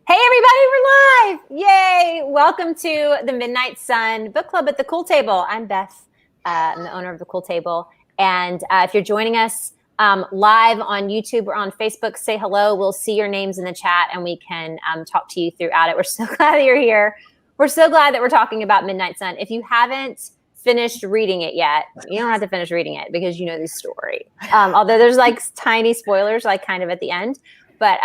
Hey everybody, we're live! Yay! Welcome to the Midnight Sun Book Club at the Cool Table. I'm Beth. I'm the owner of the Cool Table. And if you're joining us live on YouTube or on Facebook, say hello. We'll see your names in the chat and we can talk to you throughout it. We're so glad that you're here. We're so glad that we're talking about Midnight Sun. If you haven't finished reading it yet, you don't have to finish reading it because you know the story. Although there's like tiny spoilers like kind of at the end. But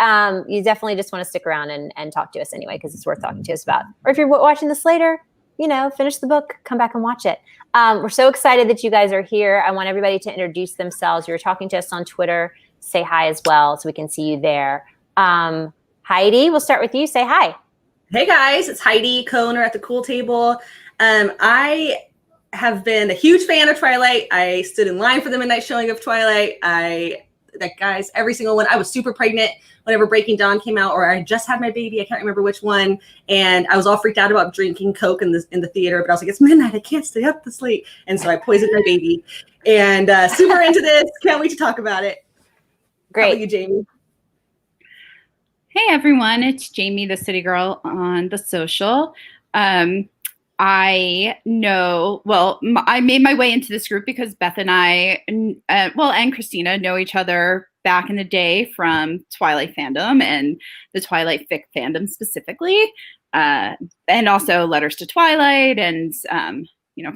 you definitely just want to stick around and talk to us anyway, because it's worth talking to us about. Or if you're watching this later, you know, finish the book, come back and watch it. We're so excited that you guys are here. I want everybody to introduce themselves. You're talking to us on Twitter. Say hi as well so we can see you there. Heidi, we'll start with you. Say hi. Hey guys, it's Heidi, co-owner at the Cool Table. I have been a huge fan of Twilight. I stood in line for the midnight showing of Twilight. Guys, every single one. I was super pregnant whenever Breaking Dawn came out, or I just had my baby. I can't remember which one. And I was all freaked out about drinking Coke in the theater, but I was like, it's midnight. I can't stay up this late. And so I poisoned my baby. And super into this. Can't wait to talk about it. Great. How about you, Jamie? Hey, everyone. It's Jamie, the city girl on the social. I made my way into this group because Beth and I, and Christina know each other back in the day from Twilight fandom and the Twilight fic fandom specifically, and also Letters to Twilight and,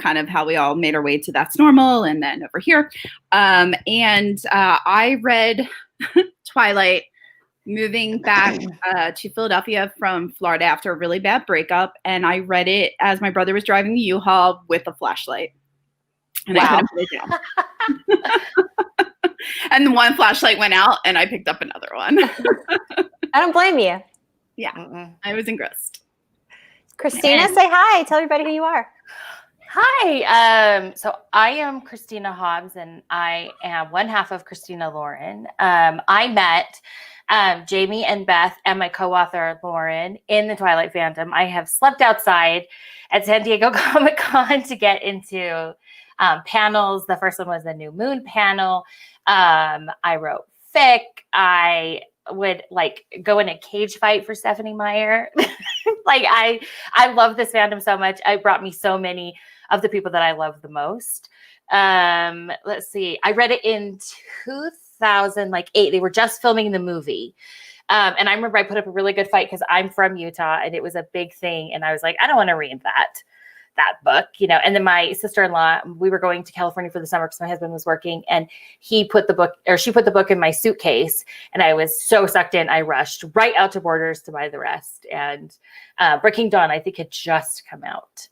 kind of how we all made our way to That's Normal and then over here. I read Twilight moving back to Philadelphia from Florida after a really bad breakup. And I read it as my brother was driving the U-Haul with a flashlight. And wow. I couldn't put it down. And the one flashlight went out and I picked up another one. I don't blame you. Yeah, I was engrossed. Christina, say hi. Tell everybody who you are. Hi. So I am Christina Hobbs and I am one half of Christina Lauren. I met Jamie and Beth and my co-author Lauren in the Twilight fandom. I have slept outside at San Diego Comic-Con to get into panels. The first one was the New Moon panel. I wrote fic. I would go in a cage fight for Stephanie Meyer. I love this fandom so much. It brought me so many of the people that I love the most. Let's see. I read it in 2008. They were just filming the movie. And I remember I put up a really good fight because I'm from Utah and it was a big thing. And I was like, I don't want to read that book, And then my sister-in-law, we were going to California for the summer because my husband was working and she put the book in my suitcase and I was so sucked in. I rushed right out to Borders to buy the rest. And Breaking Dawn, I think, had just come out.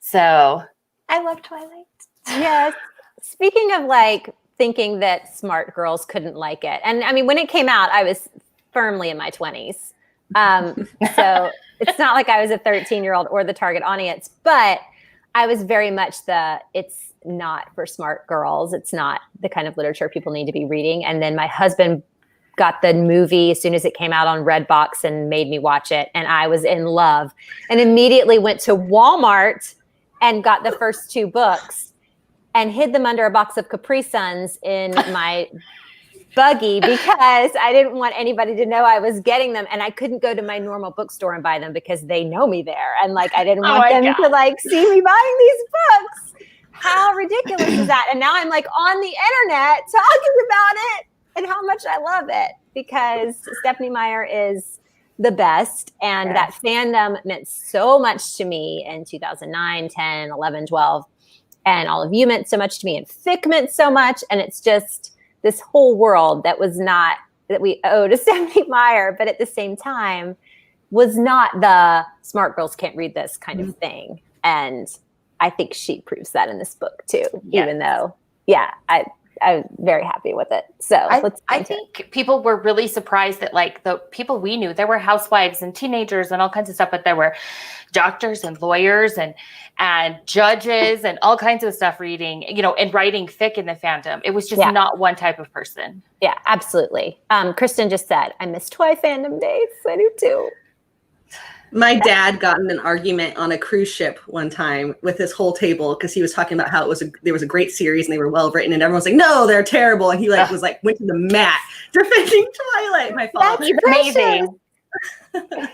So I love Twilight. Yes. Speaking of thinking that smart girls couldn't like it. And I mean, when it came out, I was firmly in my 20s. So it's not like I was a 13-year-old or the target audience, but I was very much it's not for smart girls. It's not the kind of literature people need to be reading. And then my husband got the movie as soon as it came out on Redbox and made me watch it. And I was in love and immediately went to Walmart and got the first 2 books and hid them under a box of Capri Suns in my buggy because I didn't want anybody to know I was getting them. And I couldn't go to my normal bookstore and buy them because they know me there. And I didn't want them to see me buying these books. How ridiculous is that? And now I'm on the internet talking about it and how much I love it because Stephanie Meyer is the best. And that fandom meant so much to me in 2009, 10, 11, 12. And all of you meant so much to me and fic meant so much. And it's just this whole world that we owe to Stephanie Meyer, but at the same time was not the smart girls can't read this kind of thing. And I think she proves that in this book too, even though, I'm very happy with it. So I think people were really surprised that the people we knew, there were housewives and teenagers and all kinds of stuff, but there were doctors and lawyers and judges and all kinds of stuff reading, and writing fic in the fandom. It was just not one type of person. Yeah, absolutely. Kristen just said, I miss Twi fandom days. I do too. My dad got in an argument on a cruise ship one time with his whole table because he was talking about how there was a great series and they were well written and everyone's like, no, they're terrible. And he went to the mat defending Twilight. My fault. That's amazing.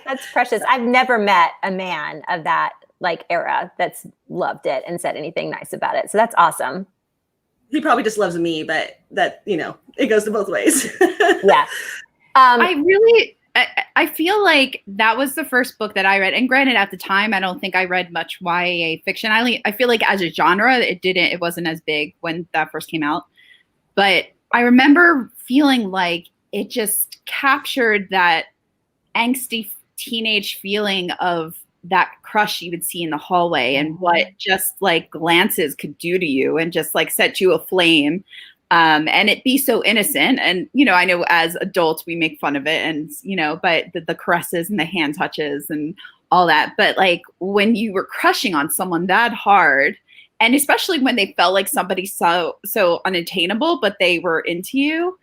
That's precious. I've never met a man of that like era that's loved it and said anything nice about it. So that's awesome. He probably just loves me, but that, it goes to both ways. Yeah. I feel like that was the first book that I read. And granted, at the time, I don't think I read much YA fiction. I feel like as a genre, it wasn't as big when that first came out. But I remember feeling like it just captured that angsty teenage feeling of that crush you would see in the hallway and what just like glances could do to you and just like set you aflame. And it be so innocent. And, I know as adults, we make fun of it and, but the caresses and the hand touches and all that. But like when you were crushing on someone that hard, and especially when they felt like somebody so unattainable, but they were into you,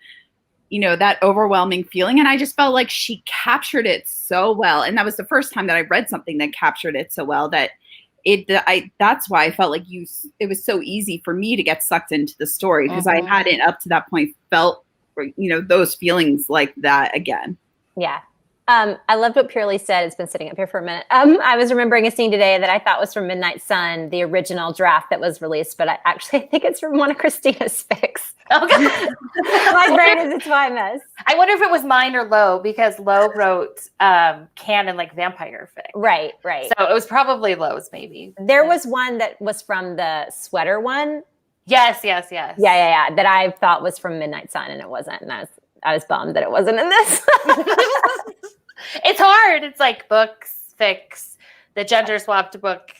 that overwhelming feeling. And I just felt like she captured it so well. And that was the first time that I read something that captured it so well that that's why I felt like it was so easy for me to get sucked into the story because I hadn't up to that point felt, those feelings like that again. Yeah. I loved what Purely said. It's been sitting up here for a minute. I was remembering a scene today that I thought was from Midnight Sun, the original draft that was released, but I think it's from one of Christina's fics. Okay. My brain is a toy mess. I wonder if it was mine or Lo, because Lo wrote canon like vampire fic. Right. So it was probably Lo's maybe. There was one that was from the sweater one. Yes. Yeah. That I thought was from Midnight Sun and it wasn't. And I was bummed that it wasn't in this. It's hard. It's like books, fics, the gender swapped book,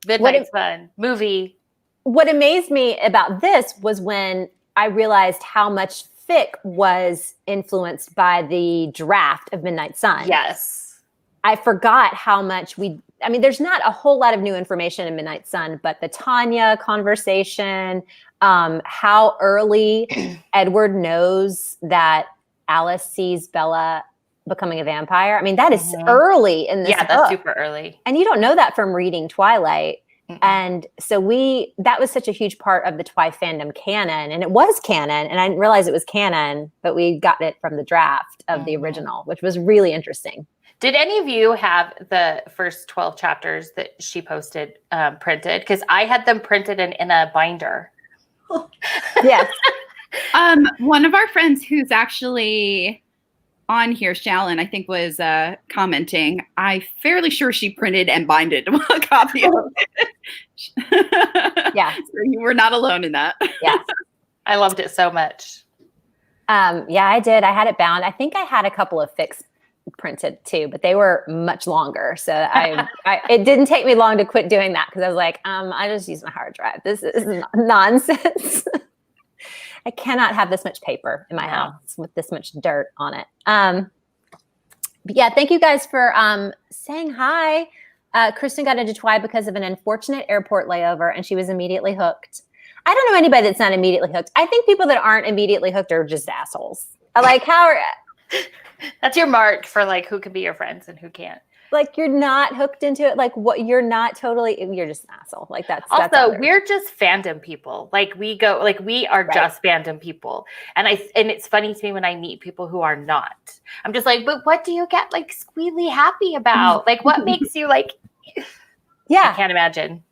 Midnight Sun, movie. What amazed me about this was when I realized how much fic was influenced by the draft of Midnight Sun. Yes. I forgot how much there's not a whole lot of new information in Midnight Sun, but the Tanya conversation, how early Edward knows that Alice sees Bella becoming a vampire. That is early in this book. That's super early. And you don't know that from reading Twilight. Mm-mm. And so that was such a huge part of the Twi fandom canon. And it was canon. And I didn't realize it was canon, but we got it from the draft of the original, which was really interesting. Did any of you have the first 12 chapters that she posted printed? Because I had them printed in a binder. Yes. One of our friends who's actually on here, Shallon, I think was commenting. I'm fairly sure she printed and binded a copy of it. Yeah. So you were not alone in that. Yeah. I loved it so much. Yeah, I did. I had it bound. I think I had a couple of fics printed too, but they were much longer. So it didn't take me long to quit doing that because I was like, I just use my hard drive. This is nonsense. I cannot have this much paper in my house with this much dirt on it. But yeah, thank you guys for saying hi. Kristen got into Twi because of an unfortunate airport layover and she was immediately hooked. I don't know anybody that's not immediately hooked. I think people that aren't immediately hooked are just assholes. That's your mark for like who can be your friends and who can't. Like you're not hooked into it. Like what you're just an asshole. Like that's also we're just fandom people. Like we are just fandom people. And it's funny to me when I meet people who are not. I'm just like, but what do you get like squealy happy about? Like what makes you like yeah. I can't imagine.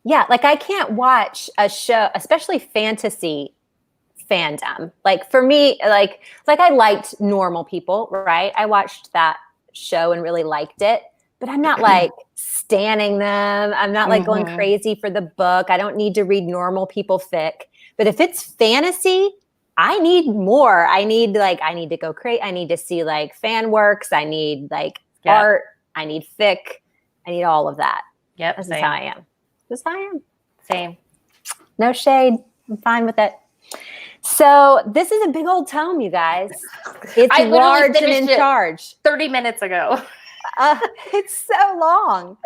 Yeah, like I can't watch a show, especially fantasy fandom. Like for me, like I liked Normal People, right? I watched that show and really liked it, but I'm not like standing them. I'm not like going crazy for the book. I don't need to read Normal People fic. But if it's fantasy, I need more. I need to go crazy. I need to see like fan works. I need like art. I need fic. I need all of that. Yep. This is how I am. This is how I am. Same. No shade. I'm fine with it. So this is a big old tome, you guys. It's large and in charge. 30 minutes ago. It's so long.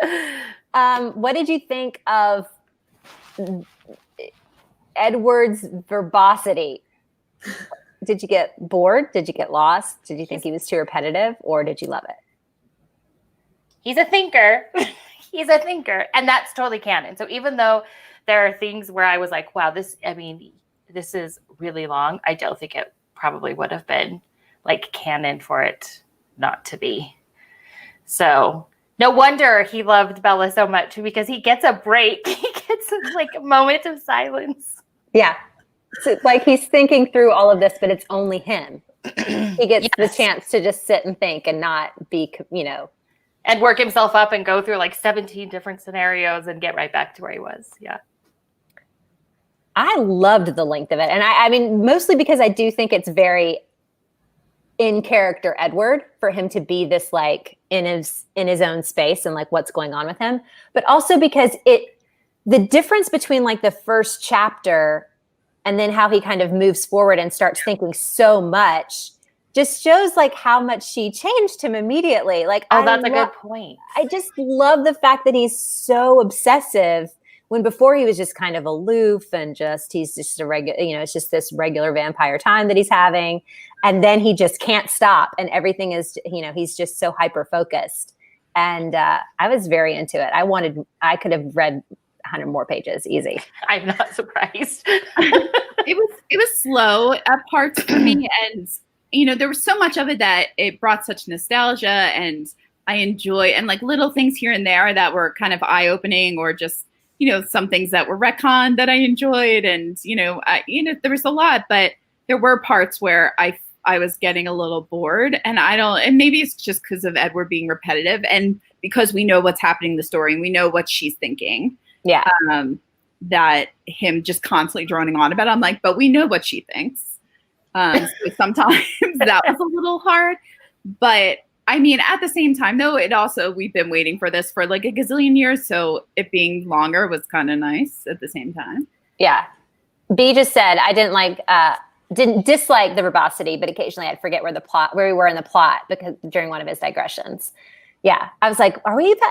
What did you think of Edward's verbosity? Did you get bored? Did you get lost? Did you think he was too repetitive, or did you love it? He's a thinker. He's a thinker, and that's totally canon. So even though there are things where I was like, wow, this is really long, I don't think it probably would have been like canon for it not to be. So no wonder he loved Bella so much, because he gets a break. He gets like a moment of silence. Yeah. So, like, he's thinking through all of this, but it's only him. He gets the chance to just sit and think and not be, and work himself up and go through like 17 different scenarios and get right back to where he was. Yeah. I loved the length of it. And I mean, mostly because I do think it's very in character Edward for him to be this like in his own space and like what's going on with him. But also because the difference between like the first chapter and then how he kind of moves forward and starts thinking so much just shows like how much she changed him immediately. Like, that's a good point. I just love the fact that he's so obsessive when before he was just kind of aloof and he's just a regular, it's just this regular vampire time that he's having. And then he just can't stop. And everything is, he's just so hyper focused. And I was very into it. I could have read 100 more pages easy. I'm not surprised. It was slow at parts for me. And, there was so much of it that it brought such nostalgia, and I enjoy, and like little things here and there that were kind of eye opening, or just, some things that were retconned that I enjoyed. And, there was a lot, but there were parts where I was getting a little bored, and and maybe it's just because of Edward being repetitive, and because we know what's happening in the story and we know what she's thinking. Yeah. That him just constantly droning on about it. I'm like, but we know what she thinks. So sometimes that was a little hard, but I mean, at the same time though, we've been waiting for this for like a gazillion years. So it being longer was kind of nice at the same time. Yeah. B just said, I didn't dislike the verbosity, but occasionally I'd forget where we were in the plot because during one of his digressions. Yeah. I was like,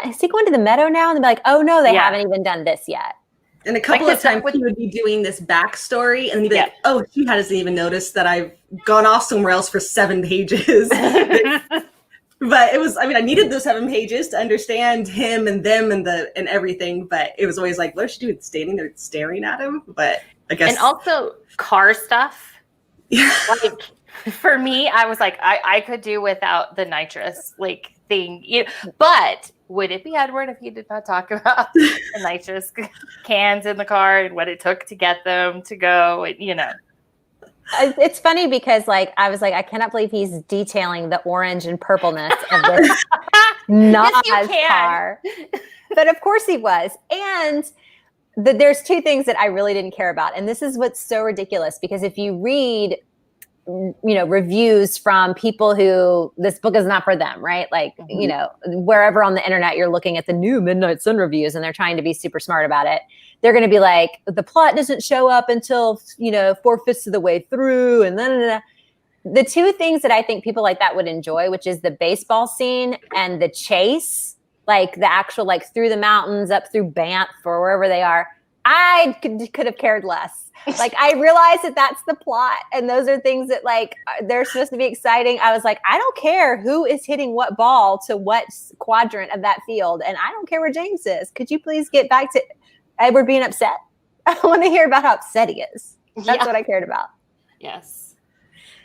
is he going to the meadow now? And they'd be like, oh no, they haven't even done this yet. And a couple of times he would be doing this backstory and he'd be like, oh, he hasn't even noticed that I've gone off somewhere else for 7 pages. But it was, I needed those 7 pages to understand him and them and everything. But it was always like, what is she doing? Standing there staring at him? But I guess. And also car stuff. Yeah. Like, for me, I was like, I could do without the nitrous like thing. But would it be Edward if he did not talk about the nitrous cans in the car and what it took to get them to go? It's funny because like I was like, I cannot believe he's detailing the orange and purpleness of this Nas car. But of course he was. And there's 2 things that I really didn't care about. And this is what's so ridiculous, because if you read reviews from people who this book is not for them, right? Like, wherever on the internet you're looking at the new Midnight Sun reviews and they're trying to be super smart about it, they're going to be like, the plot doesn't show up until, 4/5 of the way through. And then the 2 things that I think people like that would enjoy, which is the baseball scene and the chase, like the actual, like through the mountains, up through Banff or wherever they are. I could have cared less. Like, I realized that that's the plot. And those are things that like, they're supposed to be exciting. I was like, I don't care who is hitting what ball to what quadrant of that field. And I don't care where James is. Could you please get back to Edward being upset? I want to hear about how upset he is. That's what I cared about. Yes.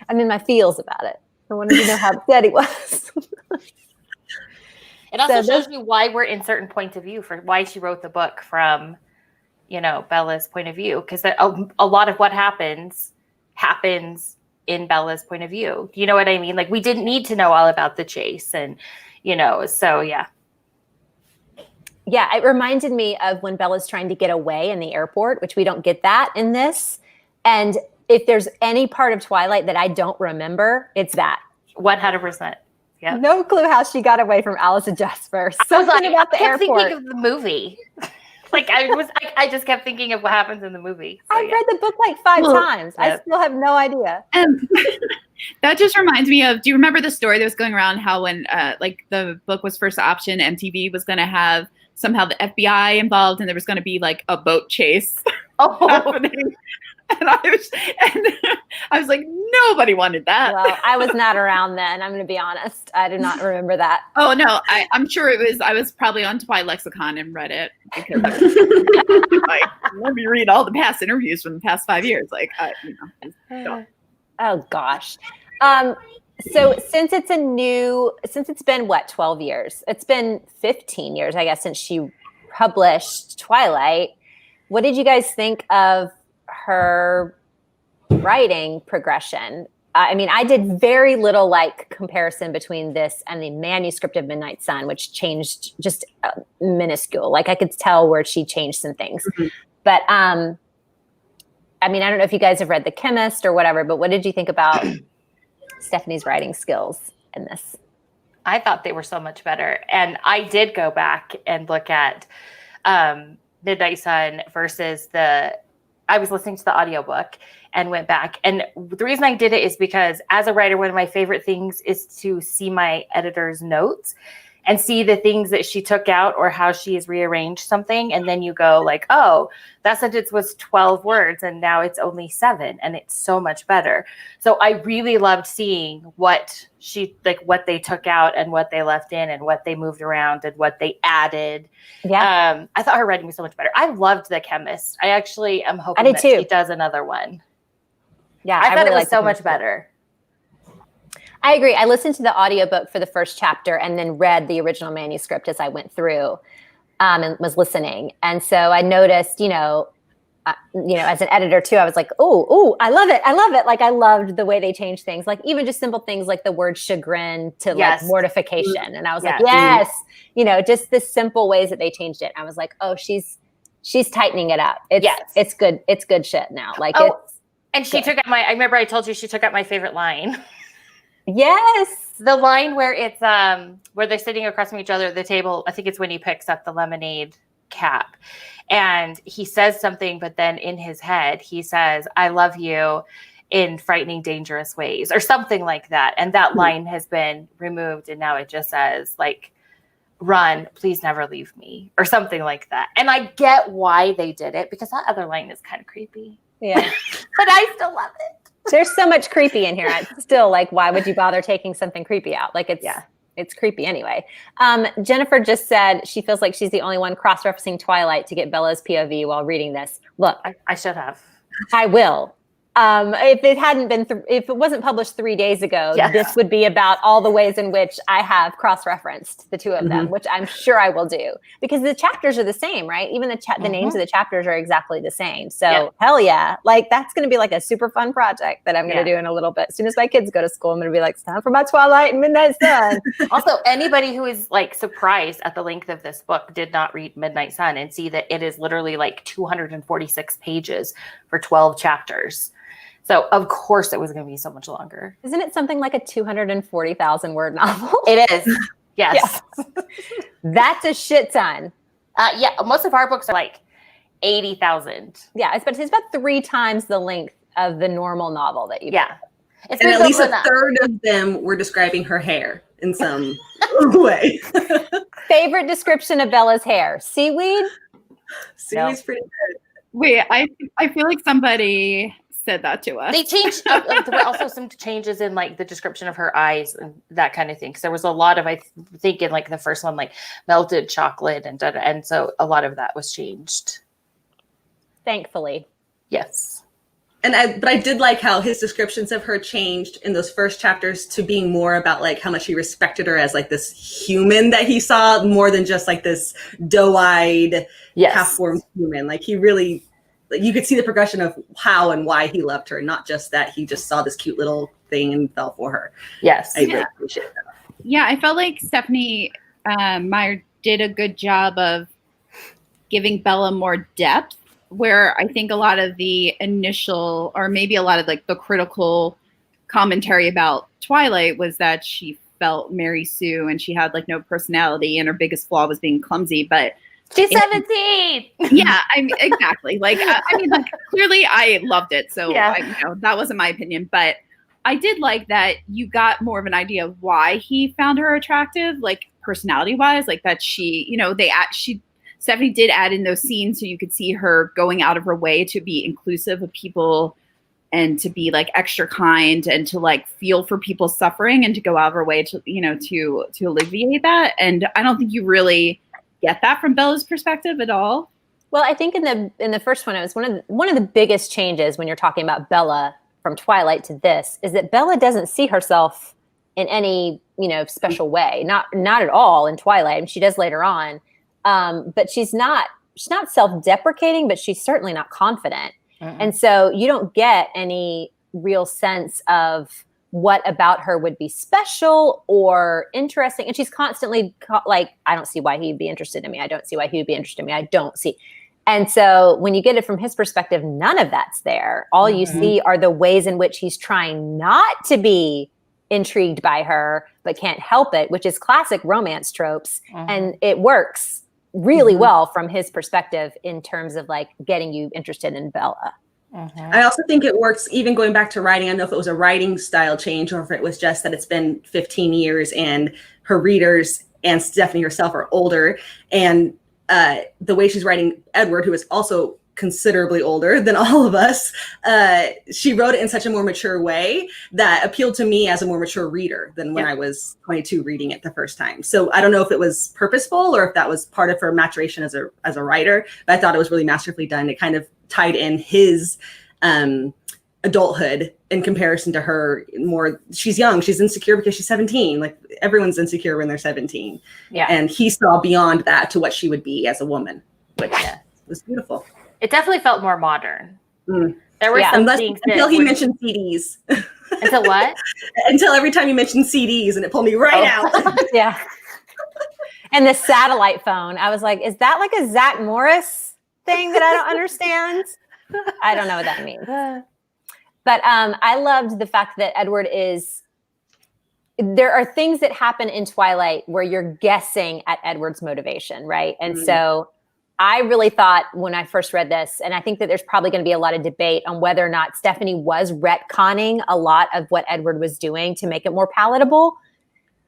I'm in my feels about it. I wanted to know how upset he was. It also shows you why we're in certain points of view for why she wrote the book from Bella's point of view, because a lot of what happens in Bella's point of view. You know what I mean? Like, we didn't need to know all about the chase and, so yeah. Yeah, it reminded me of when Bella's trying to get away in the airport, which we don't get that in this. And if there's any part of Twilight that I don't remember, it's that. 100%. Yeah. No clue how she got away from Alice and Jasper. Something about the airport. I kept thinking of the movie. Like, I just kept thinking of what happens in the movie. So, I've read the book like 5 times. I still have no idea. That just reminds me of, do you remember the story that was going around how when like the book was first optioned, MTV was going to have somehow the FBI involved and there was going to be like a boat chase happening? And I was like, nobody wanted that. Well, I was not around then. I'm going to be honest. I do not remember that. Oh, no. I'm sure I was probably on Twilight Lexicon and read it because I was like, let me read all the past interviews from the past 5 years. Like, Oh, gosh. So since it's been what, 12 years? It's been 15 years, I guess, since she published Twilight. What did you guys think of her writing progression? I mean, I did very little like comparison between this and the manuscript of Midnight Sun, which changed just minuscule. Like I could tell where she changed some things. Mm-hmm. But I mean, I don't know if you guys have read The Chemist or whatever, but what did you think about Stephanie's writing skills in this? I thought they were so much better. And I did go back and look at Midnight Sun versus I was listening to the audiobook and went back. And the reason I did it is because as a writer, one of my favorite things is to see my editor's notes and see the things that she took out or how she has rearranged something. And then you go like, oh, that sentence was 12 words and now it's only 7 and it's so much better. So I really loved seeing what they took out and what they left in and what they moved around and what they added. Yeah. I thought her writing was so much better. I loved The Chemist. I actually am hoping that she does another one. Yeah. I thought really it was so much better. I agree. I listened to the audiobook for the first chapter and then read the original manuscript as I went through and was listening. And so I noticed, as an editor too, I was like, oh, I love it. I love it. Like I loved the way they changed things, like even just simple things like the word chagrin to like mortification. And I was like, yes, just the simple ways that they changed it. I was like, oh, she's tightening it up. It's good. It's good shit now. Like and she took out I remember I told you she took out my favorite line. Yes. The line where it's where they're sitting across from each other at the table. I think it's when he picks up the lemonade cap and he says something, but then in his head he says, I love you in frightening, dangerous ways or something like that. And that line has been removed. And now it just says like, run, please never leave me or something like that. And I get why they did it because that other line is kind of creepy. Yeah. But I still love it. There's so much creepy in here. It's still like, why would you bother taking something creepy out? Like it's creepy anyway. Jennifer just said she feels like she's the only one cross-referencing Twilight to get Bella's POV while reading this. Look, I should have. I will. If it hadn't been, if it wasn't published 3 days ago, this would be about all the ways in which I have cross-referenced the two of them, which I'm sure I will do because the chapters are the same, right? Even the names of the chapters are exactly the same. So hell yeah, like that's going to be like a super fun project that I'm going to do in a little bit. As soon as my kids go to school, I'm going to be like, it's time for my Twilight and Midnight Sun. Also, anybody who is like surprised at the length of this book did not read Midnight Sun and see that it is literally like 246 pages for 12 chapters. So, of course, it was going to be so much longer. Isn't it something like a 240,000 word novel? It is. Yes. That's a shit ton. Most of our books are like 80,000. Yeah, it's about 3 times the length of the normal novel that you and at least a third of them were describing her hair in some way. Favorite description of Bella's hair? Seaweed? Seaweed's pretty good. Wait, I feel like somebody said that to us. They changed. There were also some changes in like the description of her eyes and that kind of thing. So there was a lot of, I think in like the first one, like melted chocolate and so a lot of that was changed. Thankfully. Yes. But I did like how his descriptions of her changed in those first chapters to being more about like how much he respected her as like this human that he saw more than just like this doe-eyed, half-formed human. Like he really, you could see the progression of how and why he loved her, not just that he just saw this cute little thing and fell for her. Yes. I really appreciate that. Yeah, I felt like Stephanie Meyer did a good job of giving Bella more depth, where I think a lot of the initial, or maybe a lot of like the critical commentary about Twilight was that she felt Mary Sue and she had like no personality and her biggest flaw was being clumsy, but she's 17. Yeah, I mean, exactly. Like, I mean, like, clearly I loved it. So, that wasn't my opinion. But I did like that you got more of an idea of why he found her attractive, like personality-wise. Like that Stephanie did add in those scenes so you could see her going out of her way to be inclusive of people and to be like extra kind and to like feel for people's suffering and to go out of her way to, to alleviate that. And I don't think you really get that from Bella's perspective at all. Well, I think in the first one, it was one of the biggest changes when you're talking about Bella from Twilight to this is that Bella doesn't see herself in any, special way. Not at all in Twilight. And she does later on. But she's not self-deprecating, but she's certainly not confident. And so you don't get any real sense of what about her would be special or interesting. And she's constantly like, I don't see why he'd be interested in me. I don't see why he would be interested in me. I don't see. And so when you get it from his perspective, none of that's there. All you see are the ways in which he's trying not to be intrigued by her, but can't help it, which is classic romance tropes. And it works really well from his perspective in terms of like getting you interested in Bella. I also think it works even going back to writing. I don't know if it was a writing style change or if it was just that it's been 15 years and her readers and Stephanie herself are older. And the way she's writing Edward, who is also considerably older than all of us, she wrote it in such a more mature way that appealed to me as a more mature reader than when I was 22 reading it the first time. So I don't know if it was purposeful or if that was part of her maturation as a writer, but I thought it was really masterfully done. It kind of tied in his adulthood in comparison to her more. She's young, she's insecure because she's 17. Like everyone's insecure when they're 17. Yeah. And he saw beyond that to what she would be as a woman, which was beautiful. It definitely felt more modern. There were some things until he mentioned CDs. Until what? Until every time he mentioned CDs, and it pulled me right out. Yeah. And the satellite phone. I was like, is that like a Zach Morris thing that I don't understand? I don't know what that means. But I loved the fact that Edward there are things that happen in Twilight where you're guessing at Edward's motivation, right? And so I really thought when I first read this, and I think that there's probably going to be a lot of debate on whether or not Stephanie was retconning a lot of what Edward was doing to make it more palatable.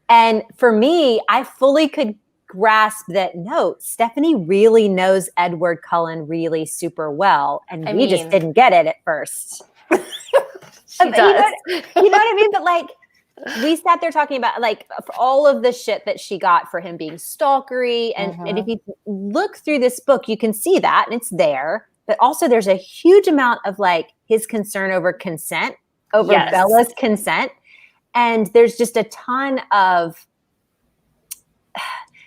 And for me, I fully could grasp that, no, Stephanie really knows Edward Cullen really super well. And we just didn't get it at first. She does. You know what I mean? But like, we sat there talking about like all of the shit that she got for him being stalkery. And if you look through this book, you can see that and it's there. But also there's a huge amount of like his concern over consent, over Bella's consent. And there's just a ton of,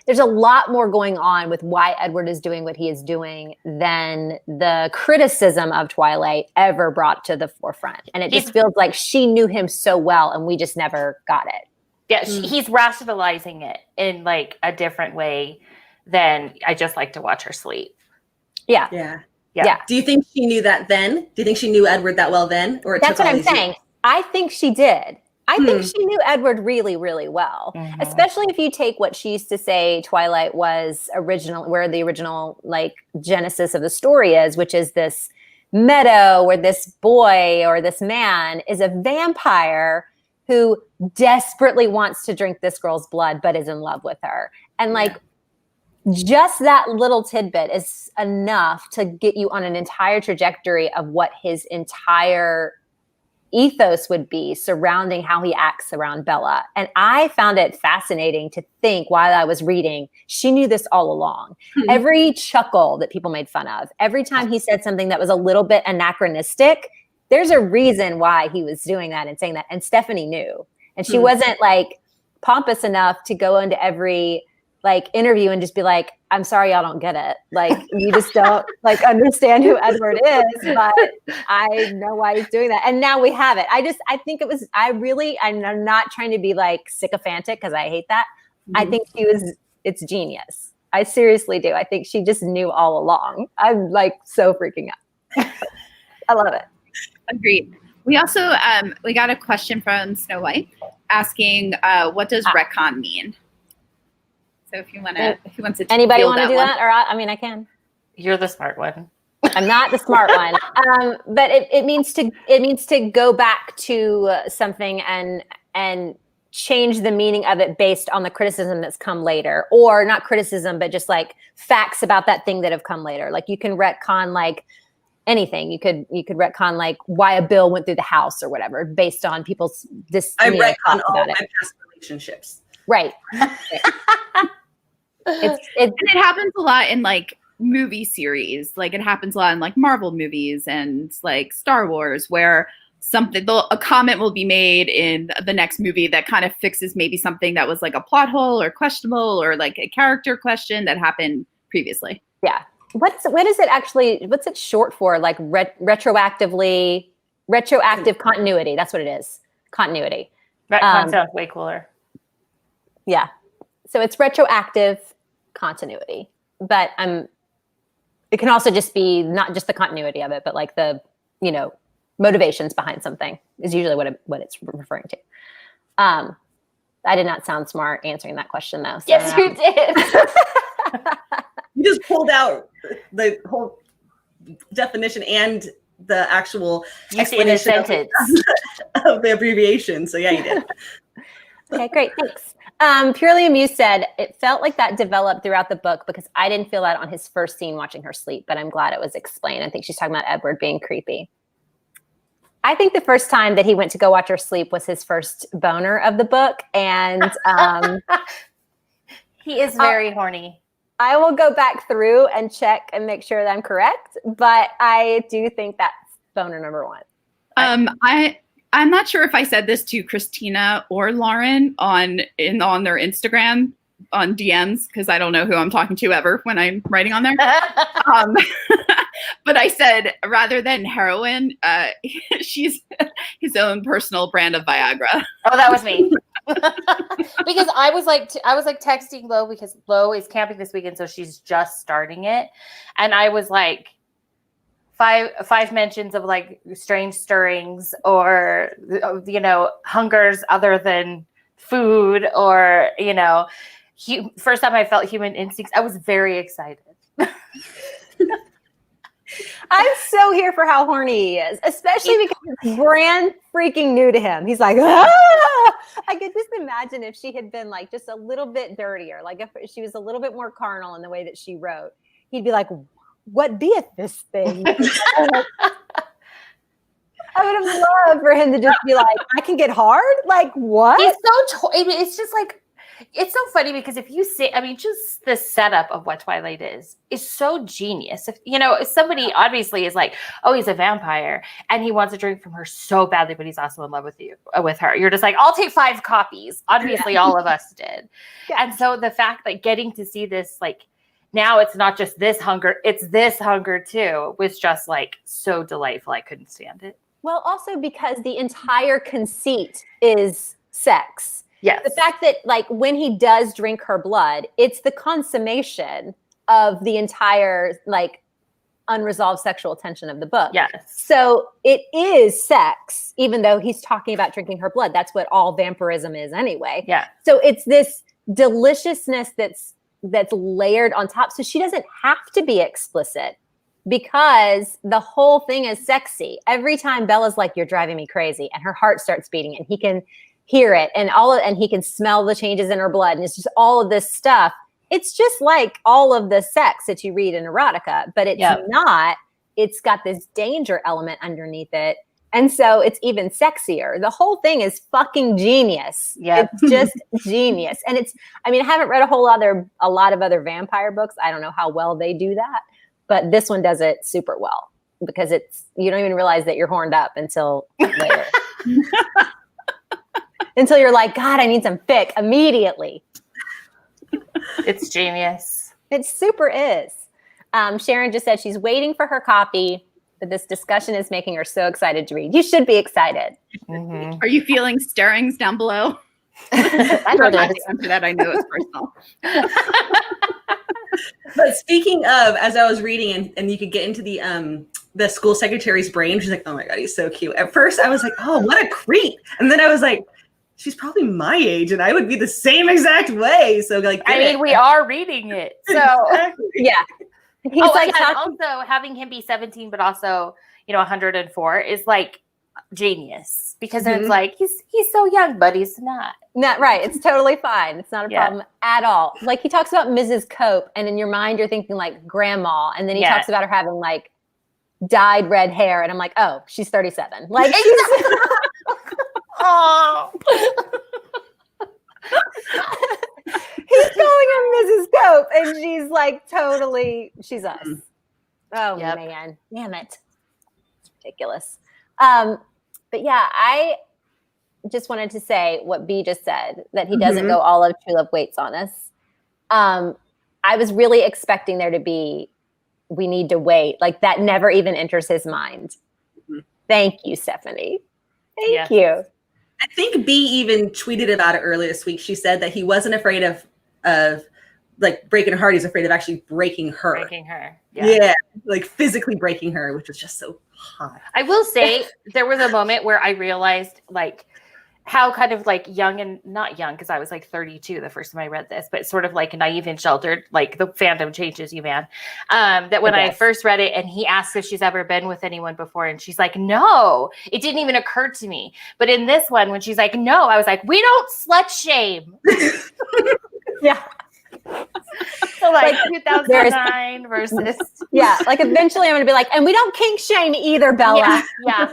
there's a lot more going on with why Edward is doing what he is doing than the criticism of Twilight ever brought to the forefront. And it just feels like she knew him so well and we just never got it. Yeah, he's rationalizing it in like a different way than I just like to watch her sleep. Yeah. Do you think she knew that then? Do you think she knew Edward that well then? Or that's what I'm saying. I think she did. I think she knew Edward really, really well, especially if you take what she used to say Twilight was where the original like genesis of the story is, which is this meadow where this boy or this man is a vampire who desperately wants to drink this girl's blood, but is in love with her. And like, just that little tidbit is enough to get you on an entire trajectory of what his entire ethos would be surrounding how he acts around Bella. And I found it fascinating to think while I was reading, she knew this all along. Every chuckle that people made fun of, every time he said something that was a little bit anachronistic, there's a reason why he was doing that and saying that. And Stephanie knew. And she wasn't like pompous enough to go into every like interview and just be like, I'm sorry, y'all don't get it. Like, you just don't like understand who Edward is, but I know why he's doing that. And now we have it. I think it was, I'm not trying to be like sycophantic because I hate that. I think it's genius. I seriously do. I think she just knew all along. I'm like so freaking out. I love it. Agreed. We also, we got a question from Snow White asking, what does retcon mean? So if you want to, anybody want to do that? Or I can. You're the smart one. I'm not the smart one, but it means to go back to something and change the meaning of it based on the criticism that's come later, or not criticism, but just like facts about that thing that have come later. Like you can retcon like anything. You could retcon like why a bill went through the House or whatever based on people's I retcon all my past relationships. Right. And it happens a lot in like movie series. Like it happens a lot in like Marvel movies and like Star Wars, where a comment will be made in the next movie that kind of fixes maybe something that was like a plot hole or questionable or like a character question that happened previously. Yeah. What's it short for? Like retroactive continuity. That's what it is. Continuity. Retcon sounds way cooler. Yeah. So it's retroactive continuity, but it can also just be not just the continuity of it, but like the, motivations behind something is usually what it's referring to. I did not sound smart answering that question though. So yes, you did. You just pulled out the whole definition and the actual explanation of the abbreviation. So yeah, you did. Okay, great. Thanks. Purely Amused said, it felt like that developed throughout the book because I didn't feel that on his first scene watching her sleep, but I'm glad it was explained. I think she's talking about Edward being creepy. I think the first time that he went to go watch her sleep was his first boner of the book. And he is very horny. I will go back through and check and make sure that I'm correct, but I do think that's boner number one. I'm not sure if I said this to Christina or Lauren on their Instagram on DMs, because I don't know who I'm talking to ever when I'm writing on there. But I said, rather than heroin, she's his own personal brand of Viagra. Oh, that was me. Because I was like texting Lo because Lo is camping this weekend, so she's just starting it, and I was like, five mentions of like strange stirrings or hungers other than food or first time I felt human instincts. I was very excited. I'm so here for how horny he is, especially because it's brand freaking new to him. He's like, ah! I could just imagine if she had been like just a little bit dirtier, like if she was a little bit more carnal in the way that she wrote, he'd be like, what beeth this thing? I would have loved for him to just be like, I can get hard? Like, what? It's just like, it's so funny because if you see, just the setup of what Twilight is so genius. If somebody obviously is like, oh, he's a vampire and he wants a drink from her so badly, but he's also in love with her. You're just like, I'll take 5 copies. Obviously, all of us did. Yeah. And so the fact that getting to see this, like, now it's not just this hunger, it's this hunger too, was just like so delightful. I couldn't stand it. Well, also because the entire conceit is sex. Yes. The fact that like when he does drink her blood, it's the consummation of the entire like unresolved sexual tension of the book. Yes. So it is sex, even though he's talking about drinking her blood. That's what all vampirism is anyway. Yeah. So it's this deliciousness that's layered on top. So she doesn't have to be explicit because the whole thing is sexy. Every time Bella's like, you're driving me crazy, and her heart starts beating and he can hear it and he can smell the changes in her blood. And it's just all of this stuff. It's just like all of the sex that you read in erotica, but it's not, it's got this danger element underneath it. And so it's even sexier. The whole thing is fucking genius. Yeah. It's just genius. And I haven't read a lot of other vampire books. I don't know how well they do that, but this one does it super well because you don't even realize that you're horned up until later. Until you're like, God, I need some fic immediately. It's genius. It super is. Sharon just said she's waiting for her copy, but this discussion is making her so excited to read. You should be excited. Mm-hmm. Are you feeling stirrings down below? I know that. Answer that. I know it's personal. But speaking of, as I was reading and you could get into the school secretary's brain, she's like, oh my God, he's so cute. At first I was like, oh, what a creep. And then I was like, she's probably my age and I would be the same exact way. So like, we are reading it. So exactly. Yeah. He's also having him be 17, but also, 104 is like genius because it's like, he's so young, but he's not. Not right. It's totally fine. It's not a problem at all. Like he talks about Mrs. Cope and in your mind, you're thinking like grandma. And then he talks about her having like dyed red hair. And I'm like, oh, she's 37. Like, oh. He's calling her Mrs. Cope, and she's like she's us. Oh man, damn it, it's ridiculous. But yeah, I just wanted to say what B just said, that he doesn't go all of true love waits on us. I was really expecting there to be, we need to wait. Like that never even enters his mind. Thank you, Stephanie. Thank you. I think B even tweeted about it earlier this week. She said that he wasn't afraid of like breaking her heart. He's afraid of actually breaking her. Breaking her. Yeah, like physically breaking her, which was just so hot. I will say there was a moment where I realized like how kind of like young and not young, because I was like 32 the first time I read this, but sort of like naive and sheltered, like the fandom changes you, man. That when I first read it and he asks if she's ever been with anyone before and she's like, no, it didn't even occur to me. But in this one, when she's like, no, I was like, we don't slut shame. Yeah. So like 2009 versus. Yeah, like eventually I'm going to be like, and we don't kink shame either, Bella. Yeah.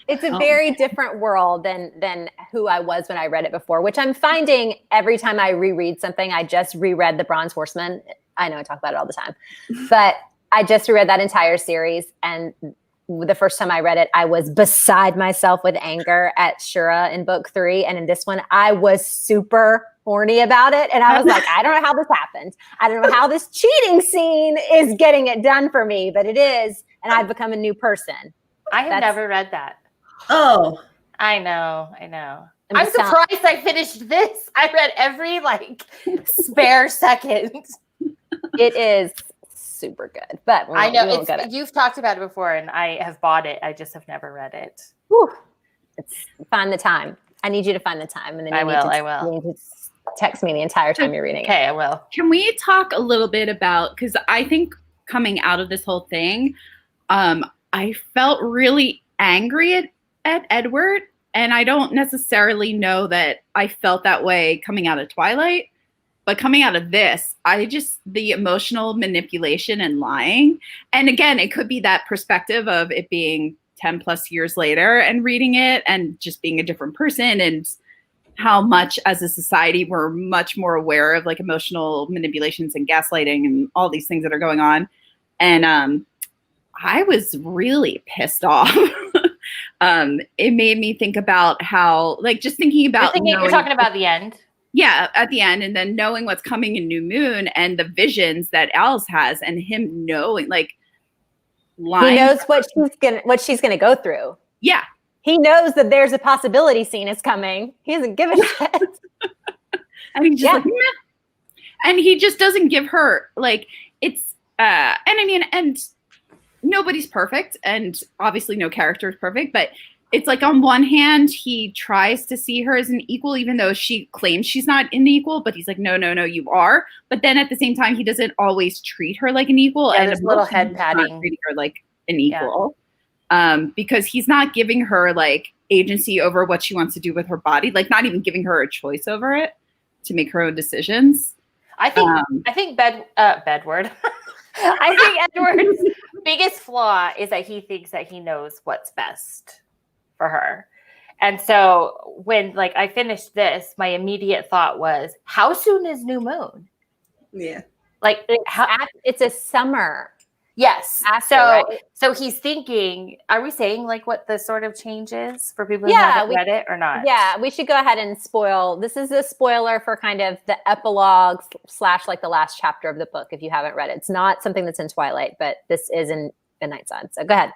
It's a very different world than who I was when I read it before, which I'm finding every time I reread something. I just reread The Bronze Horseman. I know I talk about it all the time, but I just reread that entire series. And the first time I read it, I was beside myself with anger at Shura in book 3. And in this one, I was super horny about it. And I was like, I don't know how this happened. I don't know how this cheating scene is getting it done for me, but it is. And I've become a new person. I have never read that. Oh, I know. I'm surprised I finished this. I read every like spare second. It is super good, but I know you've talked about it before, and I have bought it. I just have never read it. Whew. Find the time. I need you to find the time, and then I will. You need to text me the entire time you're reading it. Okay, I will. Can we talk a little bit about, because I think coming out of this whole thing, I felt really angry at Edward, and I don't necessarily know that I felt that way coming out of Twilight, but coming out of this, the emotional manipulation and lying. And again, it could be that perspective of it being 10 plus years later and reading it and just being a different person, and how much as a society we're much more aware of like emotional manipulations and gaslighting and all these things that are going on. And I was really pissed off. It made me think about how, like, just thinking about you're talking about the end. Yeah, at the end, and then knowing what's coming in New Moon and the visions that Alice has, and him knowing, like, lying. He knows what she's gonna go through. Yeah, he knows that there's a possibility scene is coming. He doesn't give a shit. And he's just like, meh. And he just doesn't give her like it's. And I mean, and nobody's perfect, and obviously no character is perfect, but it's like on one hand, he tries to see her as an equal, even though she claims she's not an equal, but he's like, no, you are. But then at the same time, he doesn't always treat her like an equal. Yeah, and there's a little head patting. Treating her like an equal. Yeah. Because he's not giving her like agency over what she wants to do with her body, like not even giving her a choice over it to make her own decisions. I think Bedward. I think Edward's biggest flaw is that he thinks that he knows what's best for her. And so when like I finished this, my immediate thought was, how soon is New Moon? Yeah. Like it's a summer. Yes. After, right? So he's thinking, are we saying like what the sort of change is for people who haven't read it or not? Yeah, we should go ahead and spoil. This is a spoiler for kind of the epilogue / like the last chapter of the book if you haven't read it. It's not something that's in Twilight, but this is in Midnight Sun. So go ahead.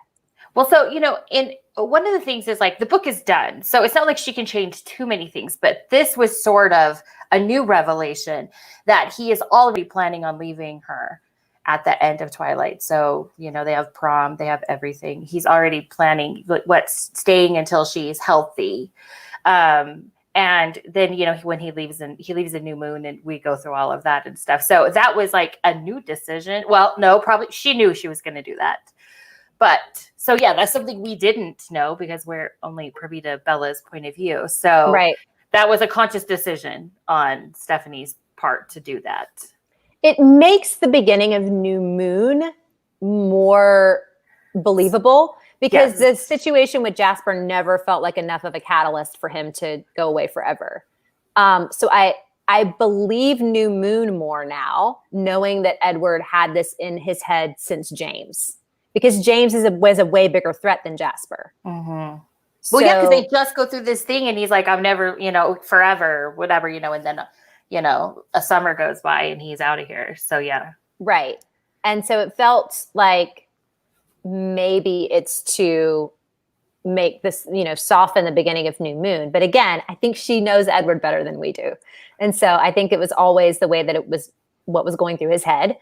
Well, so, in one of the things is like the book is done. So it's not like she can change too many things, but this was sort of a new revelation that he is already planning on leaving her at the end of Twilight. So, they have prom, they have everything. He's already planning what's staying until she's healthy. And then, when he leaves in New Moon, and we go through all of that and stuff. So that was like a new decision. Well, no, probably she knew she was going to do that. But so, yeah, that's something we didn't know because we're only privy to Bella's point of view. So that was a conscious decision on Stephanie's part to do that. It makes the beginning of New Moon more believable because the situation with Jasper never felt like enough of a catalyst for him to go away forever. So I believe New Moon more now, knowing that Edward had this in his head since James. because James was a way bigger threat than Jasper. Mm-hmm. So, Well, yeah, because they just go through this thing, and he's like, "I'm never, forever, whatever, and then, a summer goes by, and he's out of here." So yeah, right. And so it felt like maybe it's to make this, soften the beginning of New Moon. But again, I think she knows Edward better than we do. And so I think it was always the way that it was what was going through his head.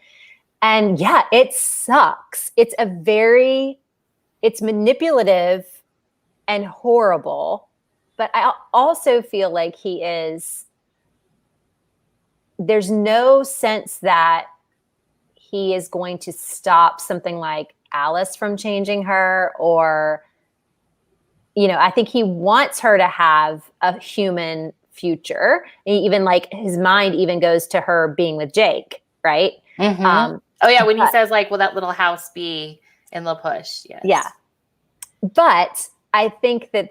And yeah, it sucks. It's manipulative and horrible. But I also feel like there's no sense that he is going to stop something like Alice from changing her, or, I think he wants her to have a human future. And even like his mind even goes to her being with Jake, right? mm-hmm. Oh yeah, when he says like, "Will that little house be in La Push?" Yes. Yeah. But I think that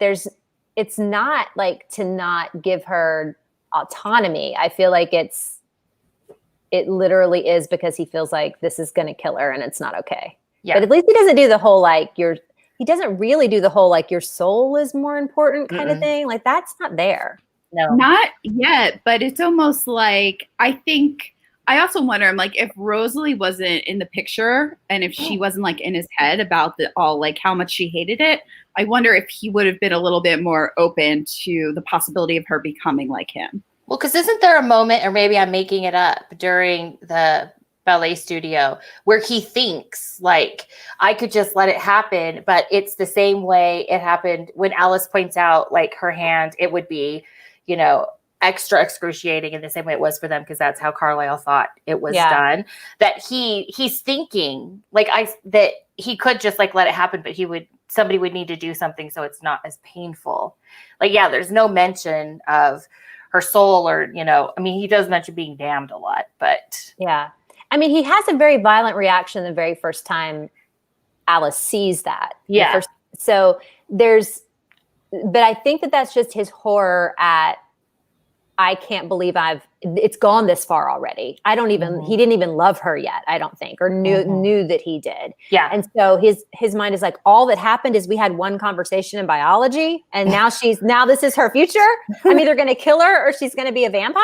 it's not like to not give her autonomy. I feel like it literally is because he feels like this is going to kill her and it's not okay. Yeah. But at least he doesn't do the whole he doesn't really do the whole like your soul is more important kind of thing. Like that's not there. No, not yet. But it's almost like I also wonder, I'm like, if Rosalie wasn't in the picture and if she wasn't like in his head about like how much she hated it, I wonder if he would have been a little bit more open to the possibility of her becoming like him. Well, because isn't there a moment, or maybe I'm making it up, during the ballet studio where he thinks like, I could just let it happen, but it's the same way it happened when Alice points out like her hand, it would be, extra excruciating in the same way it was for them, because that's how Carlisle thought it was done. That he's thinking like that he could just like let it happen, but somebody would need to do something so it's not as painful. Like, yeah, there's no mention of her soul, or he does mention being damned a lot, but yeah, he has a very violent reaction the very first time Alice sees that. Yeah. But I think that's just his horror at, I can't believe it's gone this far already. He didn't even love her yet, I don't think, or knew that he did. Yeah. And so his mind is like, all that happened is we had one conversation in biology and now this is her future. I'm either going to kill her or she's going to be a vampire.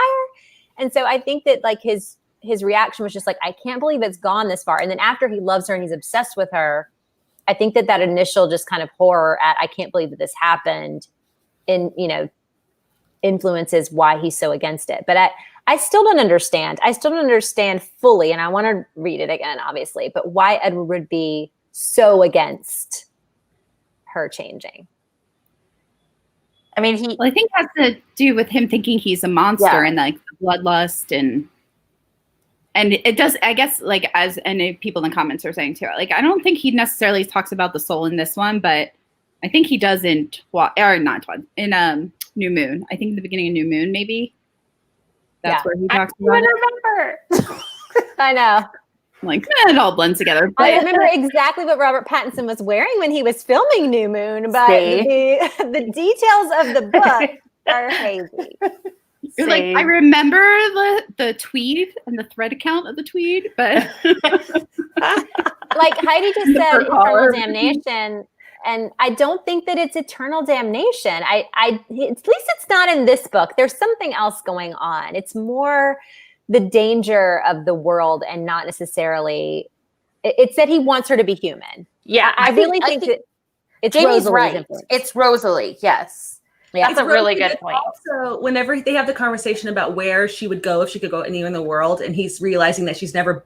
And so I think that like his reaction was just like, I can't believe it's gone this far. And then after he loves her and he's obsessed with her, I think that initial just kind of horror at, I can't believe that this happened, influences why he's so against it. But I still don't understand. I still don't understand fully, and I want to read it again, obviously, but why Edward would be so against her changing. I think it has to do with him thinking he's a monster and like the bloodlust and it does, I guess, like, as and people in the comments are saying too, like, I don't think he necessarily talks about the soul in this one, but I think he does in New Moon. I think in the beginning of New Moon, maybe. That's where he talks about it. I remember. I know. Like, it all blends together. But I remember exactly what Robert Pattinson was wearing when he was filming New Moon, but the details of the book are hazy. You're like, I remember the tweed and the thread account of the tweed, but like Heidi just said, eternal damnation. And I don't think that it's eternal damnation. At least it's not in this book. There's something else going on. It's more the danger of the world and not necessarily. It's that he wants her to be human. Yeah, I really think that it's Jamie's Rosalie's right. influence. It's Rosalie. Yes. Yeah, that's a really good point. Also, whenever they have the conversation about where she would go if she could go anywhere in the world, and he's realizing that she's never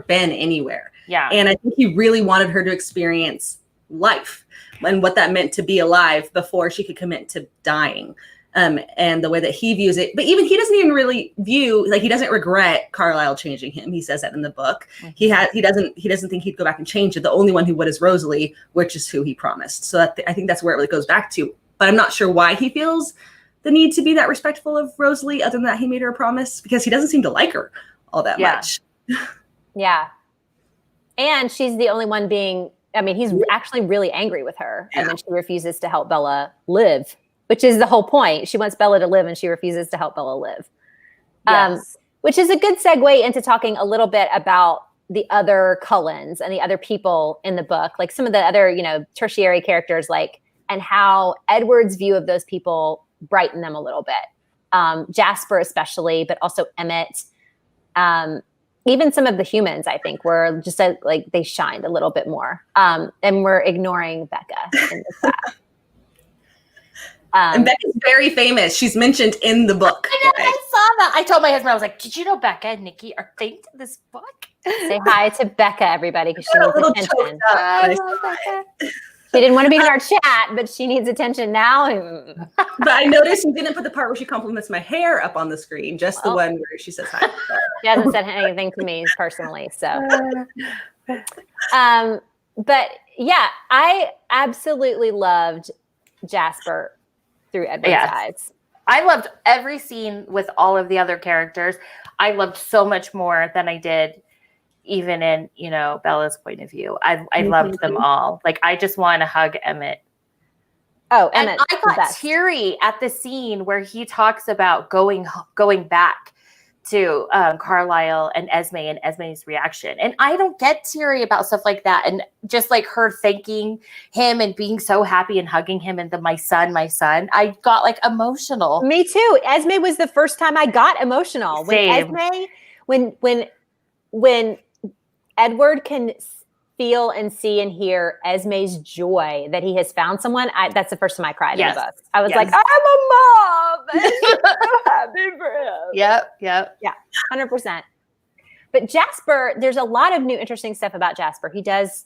been anywhere. Yeah. And I think he really wanted her to experience life and what that meant to be alive before she could commit to dying. And the way that he views it, but even he doesn't even really view, like, he doesn't regret Carlisle changing him. He says that in the book. Mm-hmm. He doesn't think he'd go back and change it. The only one who would is Rosalie, which is who he promised. So I think that's where it really goes back to. But I'm not sure why he feels the need to be that respectful of Rosalie, other than that he made her a promise, because he doesn't seem to like her all that much. Yeah. And she's the only one he's actually really angry with her. Yeah. And then she refuses to help Bella live, which is the whole point. She wants Bella to live and she refuses to help Bella live. Yes. Which is a good segue into talking a little bit about the other Cullens and the other people in the book, like some of the other, you know, tertiary characters, like, and how Edward's view of those people brightened them a little bit. Jasper especially, but also Emmett. Even some of the humans, I think, were just like they shined a little bit more. And we're ignoring Becca in this class. And Becca's very famous. She's mentioned in the book. I know, I saw that. I told my husband, I was like, did you know Becca and Nikki are famous in this book? Say hi to Becca, everybody, because she A needs little attention. choked up. I love Becca. She didn't want to be in our chat, but she needs attention now. But I noticed you didn't put the part where she compliments my hair up on the screen, just the one where she says hi. She hasn't said anything to me personally, so. But yeah, I absolutely loved Jasper through Edward's eyes. I loved every scene with all of the other characters. I loved so much more than I did even in, you know, Bella's point of view. I loved them all. Like, I just want to hug Emmett. Oh, and Emmett, I got teary at the scene where he talks about going back to Carlisle and Esme's reaction. And I don't get teary about stuff like that. And just like her thanking him and being so happy and hugging him and my son, I got like emotional. Me too. Esme was the first time I got emotional. Same. When Edward can feel and see and hear Esme's joy that he has found someone, that's the first time I cried in the book. I was like, I'm a mom. I'm so happy for him. Yep. Yeah, 100%. But Jasper, there's a lot of new interesting stuff about Jasper. He does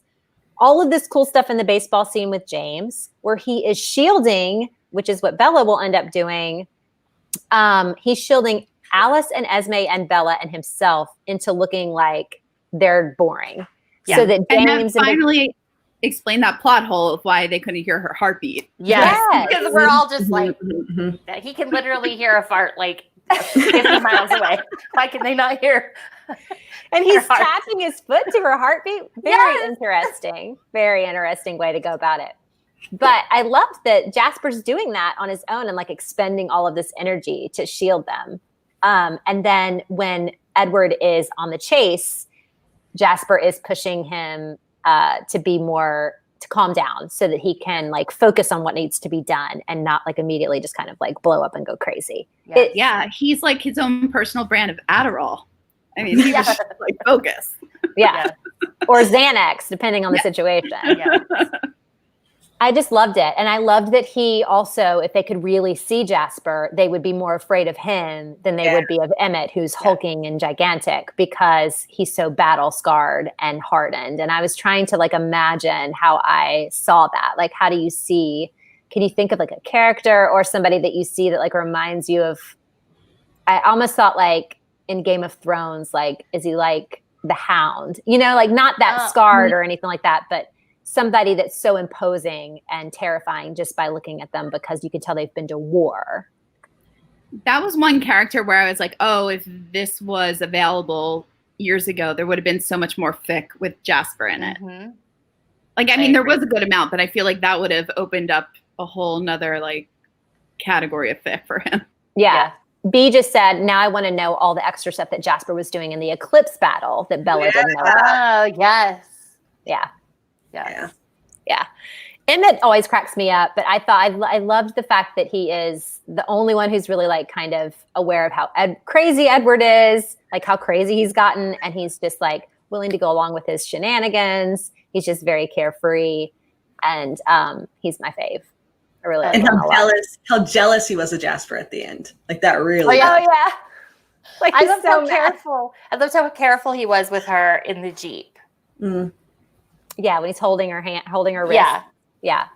all of this cool stuff in the baseball scene with James, where he is shielding, which is what Bella will end up doing. He's shielding Alice and Esme and Bella and himself into looking like they're boring. Yeah. So that James and finally explain that plot hole of why they couldn't hear her heartbeat. Yes. Because we're all just like, he can literally hear a fart like 50 miles away. Why can they not hear? And he's tapping his foot to her heartbeat. Very interesting. Very interesting way to go about it. But I loved that Jasper's doing that on his own and like expending all of this energy to shield them. And then when Edward is on the chase, Jasper is pushing him to calm down so that he can like focus on what needs to be done and not like immediately just kind of like blow up and go crazy. He's like his own personal brand of Adderall. I mean, he was just like focus. Yeah. Or Xanax, depending on the situation. Yeah. I just loved it. And I loved that he also, if they could really see Jasper, they would be more afraid of him than they would be of Emmett, who's hulking and gigantic because he's so battle scarred and hardened. And I was trying to like imagine how I saw that. Like, how do you see, can you think of like a character or somebody that you see that like reminds you of, I almost thought like in Game of Thrones, like, is he like the Hound? You know, like not that scarred or anything like that, but somebody that's so imposing and terrifying just by looking at them because you could tell they've been to war. That was one character where I was like, oh, if this was available years ago, there would have been so much more fic with Jasper in it. Mm-hmm. Like, I mean, there was a good amount, but I feel like that would have opened up a whole nother like category of fic for him. Yeah. B just said, now I want to know all the extra stuff that Jasper was doing in the Eclipse battle that Bella didn't know about. Oh, yes. Yeah. Yeah. Emmett always cracks me up, but I thought I loved the fact that he is the only one who's really like kind of aware of how crazy Edward is, like how crazy he's gotten, and he's just like willing to go along with his shenanigans. He's just very carefree, and he's my fave. I really and how jealous he was of Jasper at the end. Like that really. Oh yeah. Like I loved how careful. I loved how careful he was with her in the Jeep. Mm. Yeah, when he's holding her wrist. Yeah.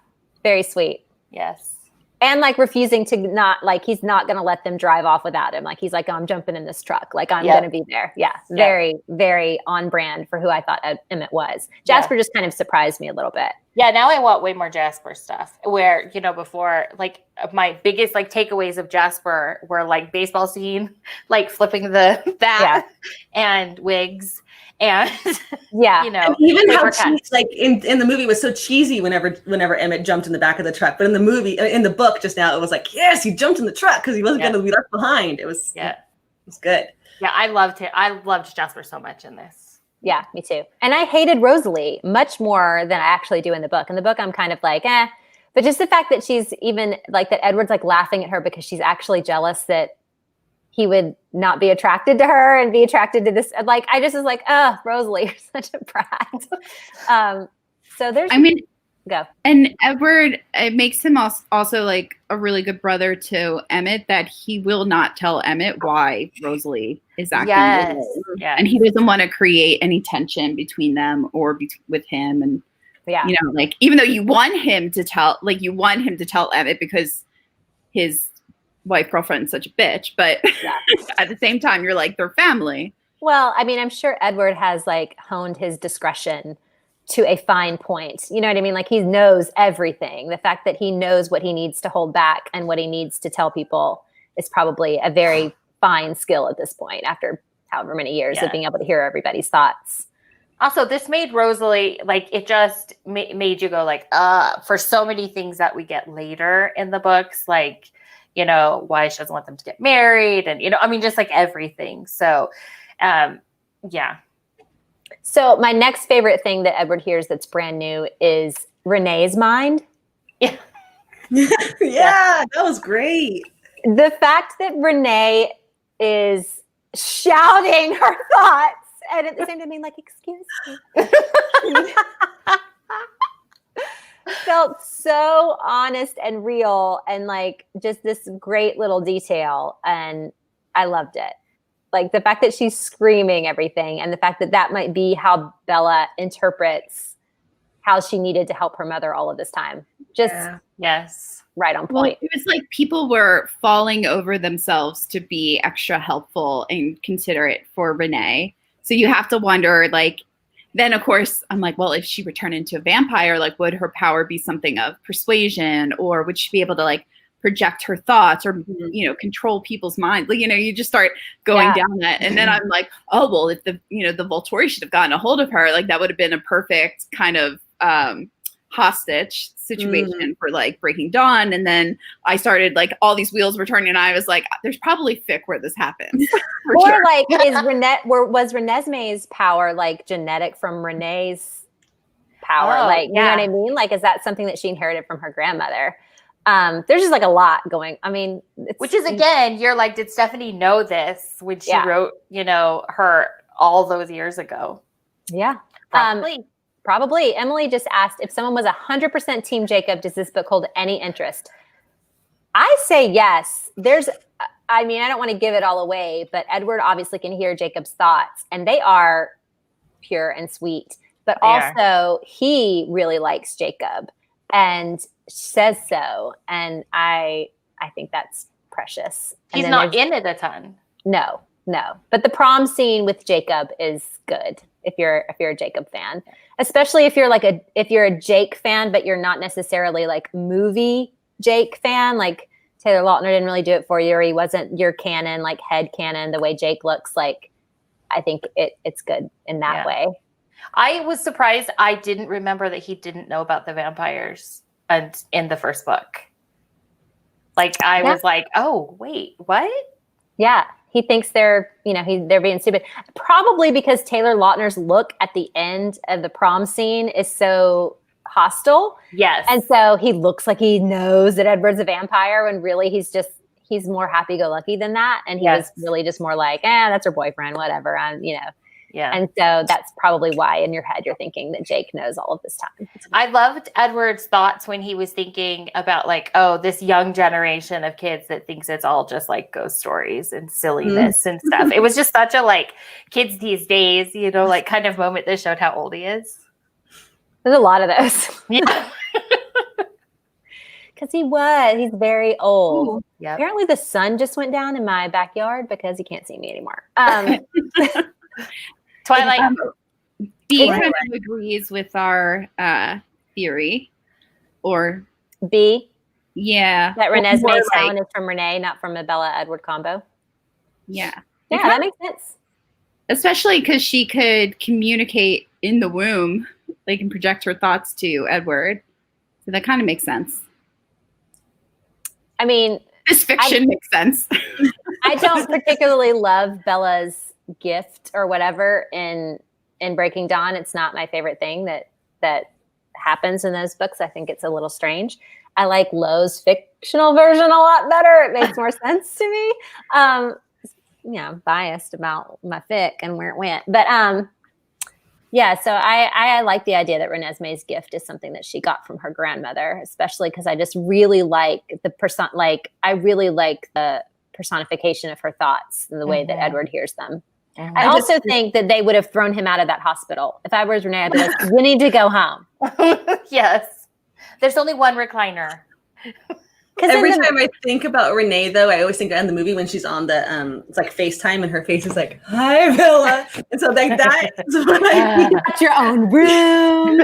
Very sweet. Yes. And like refusing to not, like, he's not going to let them drive off without him. Like, he's like, oh, I'm jumping in this truck. Like, I'm going to be there. Yeah. Very, very on brand for who I thought Emmett was. Jasper just kind of surprised me a little bit. Yeah. Now I want way more Jasper stuff where, you know, before, like, my biggest like takeaways of Jasper were like baseball scene, like flipping the bat and wigs. And you know, and even how like in the movie was so cheesy whenever Emmett jumped in the back of the truck, but in the book just now it was like, yes, he jumped in the truck because he wasn't going to be left behind. It was good. Yeah, I loved it. I loved Jasper so much in this. Yeah, me too. And I hated Rosalie much more than I actually do in the book. In the book, I'm kind of like, eh. But just the fact that she's even like that Edward's like laughing at her because she's actually jealous that he would not be attracted to her and be attracted to this. Like, I just was like, oh, Rosalie, you're such a brat. So there's, I mean, go. And Edward, it makes him also like a really good brother to Emmett, that he will not tell Emmett why Rosalie is acting. Yes. And he doesn't want to create any tension between them or with him. And, you know, like, even though you want him to tell Emmett because his wife girlfriend's such a bitch, but at the same time, you're like, they're family. Well, I mean, I'm sure Edward has like honed his discretion to a fine point. You know what I mean? Like, he knows everything. The fact that he knows what he needs to hold back and what he needs to tell people is probably a very fine skill at this point, after however many years of being able to hear everybody's thoughts. Also, this made Rosalie, like, it just made you go like, for so many things that we get later in the books, like, you know, why she doesn't want them to get married, and, you know, I mean, just like everything. So, yeah. So my next favorite thing that Edward hears that's brand new is Renee's mind. Yeah, that was great. The fact that Renee is shouting her thoughts and at the same time being like, excuse me. Felt so honest and real, and like just this great little detail, and I loved it. Like the fact that she's screaming everything, and the fact that that might be how Bella interprets how she needed to help her mother all of this time. Just right on point. Well, it was like people were falling over themselves to be extra helpful and considerate for Renee. So you have to wonder, like, then of course I'm like, well, if she would turn into a vampire, like, would her power be something of persuasion, or would she be able to like project her thoughts, or, you know, control people's minds? Like, you know, you just start going down that. And then I'm like, oh, well, if the Volturi should have gotten a hold of her, like, that would have been a perfect kind of hostage situation for like Breaking Dawn. And then I started, like, all these wheels were turning, and I was like, there's probably fic where this happens. Or sure. Like, was Renesmee's power like genetic from Renee's power? Like, you know what I mean? Like, is that something that she inherited from her grandmother? There's just like a lot going. I mean, which is, again, you're like, did Stephanie know this when she wrote, you know, her all those years ago? Yeah, probably. Emily just asked if someone was 100% Team Jacob, does this book hold any interest? I say yes. I mean, I don't want to give it all away, but Edward obviously can hear Jacob's thoughts, and they are pure and sweet. But also, he really likes Jacob and says so, and I think that's precious. He's not in it a ton. No. But the prom scene with Jacob is good if you're a Jacob fan, especially if you're a Jake fan, but you're not necessarily like movie Jake fan. Like Taylor Lautner didn't really do it for you, or he wasn't your canon, like head canon, the way Jake looks like. I think it's good in that way. I was surprised. I didn't remember that he didn't know about the vampires in the first book. Like, I was like, oh, wait, what? Yeah. He thinks they're being stupid. Probably because Taylor Lautner's look at the end of the prom scene is so hostile. Yes. And so he looks like he knows that Edward's a vampire, when really he's more happy-go-lucky than that. And he was really just more like, that's her boyfriend, whatever. Yeah. And so that's probably why in your head you're thinking that Jake knows all of this time. I loved Edward's thoughts when he was thinking about, like, oh, this young generation of kids that thinks it's all just like ghost stories and silliness and stuff. It was just such a, like, kids these days, you know, like, kind of moment that showed how old he is. There's a lot of those. Yeah. Because he's very old. Yep. Apparently the sun just went down in my backyard because he can't see me anymore. Twilight. B kind of agrees with our theory. Or B? Yeah. That Renesmee's sound is from Renee, not from a Bella Edward combo? Yeah. Yeah, that makes sense. Especially because she could communicate in the womb. They can project her thoughts to Edward. So that kind of makes sense. I mean, this fiction makes sense. I don't particularly love Bella's gift or whatever in in Breaking Dawn. It's not my favorite thing that happens in those books. I think it's a little strange. I like Lowe's fictional version a lot better. It makes more sense to me. I'm biased about my fic and where it went. But yeah, so I like the idea that Renesmee's gift is something that she got from her grandmother, especially because I just really like I really like the personification of her thoughts and the way that Edward hears them. I also think that they would have thrown him out of that hospital. If I was Renee, I'd be like, "You need to go home." Yes. There's only one recliner. Every time I think about Renee, though, I always think in the movie when she's on the it's like FaceTime and her face is like, "Hi, Bella," and so like that is what I think. Got your own room.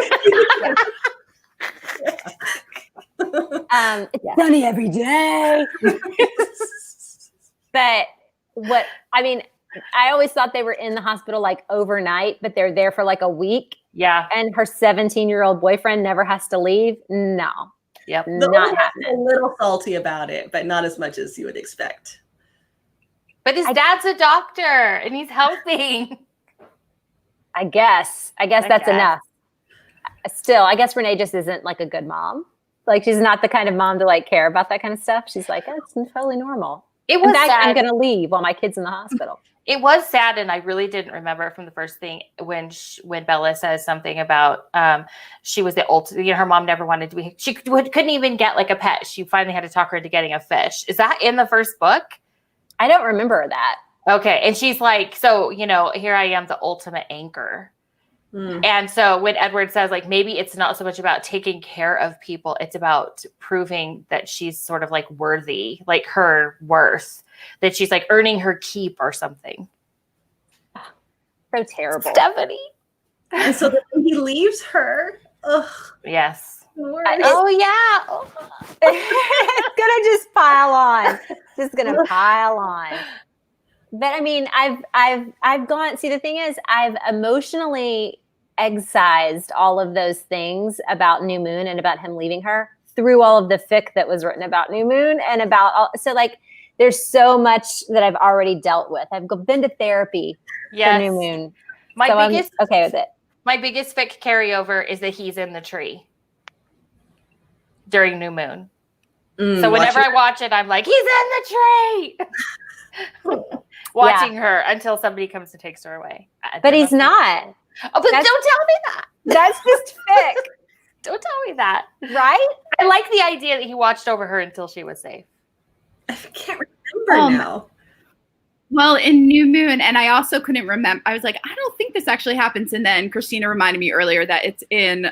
It's sunny every day. But I always thought they were in the hospital like overnight, but they're there for like a week. Yeah. And her 17-year-old boyfriend never has to leave. No. Yep. Not happening. A little salty about it, but not as much as you would expect. But his dad's a doctor and he's helping. I guess that's enough. Still, I guess Renee just isn't like a good mom. Like she's not the kind of mom to like care about that kind of stuff. She's like, it's totally normal. It was sad. sad. I'm going to leave while my kid's in the hospital. It was sad, and I really didn't remember from the first thing when Bella says something about she was the ultimate. Her mom never wanted to be. She couldn't even get like a pet. She finally had to talk her into getting a fish. Is that in the first book? I don't remember that. Okay, and she's like, so here I am, the ultimate anchor. And so when Edward says like maybe it's not so much about taking care of people, it's about proving that she's sort of like worthy, like her worth, that she's like earning her keep or something. So terrible. Stephanie. And so then he leaves her. Ugh. Yes. Oh yeah. It's gonna just pile on. Just gonna pile on. But I mean, I've gone. See, the thing is, I've emotionally excised all of those things about New Moon and about him leaving her through all of the fic that was written about New Moon and about all. So like, there's so much that I've already dealt with. I've been to therapy for New Moon. I'm okay with it. My biggest fic carryover is that he's in the tree during New Moon. So whenever I watch it, I'm like, he's in the tree. Watching her until somebody comes and takes her away. But he's not. Oh, but don't tell me that. That's just fic. Don't tell me that. Right? I like the idea that he watched over her until she was safe. I can't remember now. Well, in New Moon, and I also couldn't remember. I was like, I don't think this actually happens. And then Christina reminded me earlier that it's in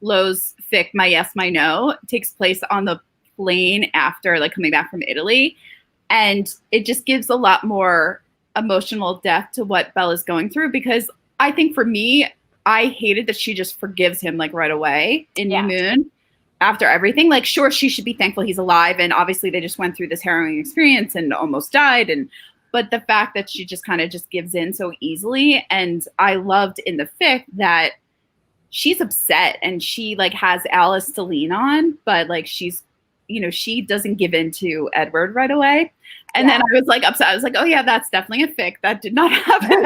Lowe's fic, My Yes, My No. It takes place on the plane after like coming back from Italy. And it just gives a lot more emotional depth to what Bella's going through, because I think for me, I hated that she just forgives him like right away in New Moon after everything. Like, sure, she should be thankful he's alive. And obviously they just went through this harrowing experience and almost died. But the fact that she just kind of just gives in so easily. And I loved in the fic that she's upset and she like has Alice to lean on, but like she's, she doesn't give in to Edward right away. And then I was like upset. I was like, oh yeah, that's definitely a fic. That did not happen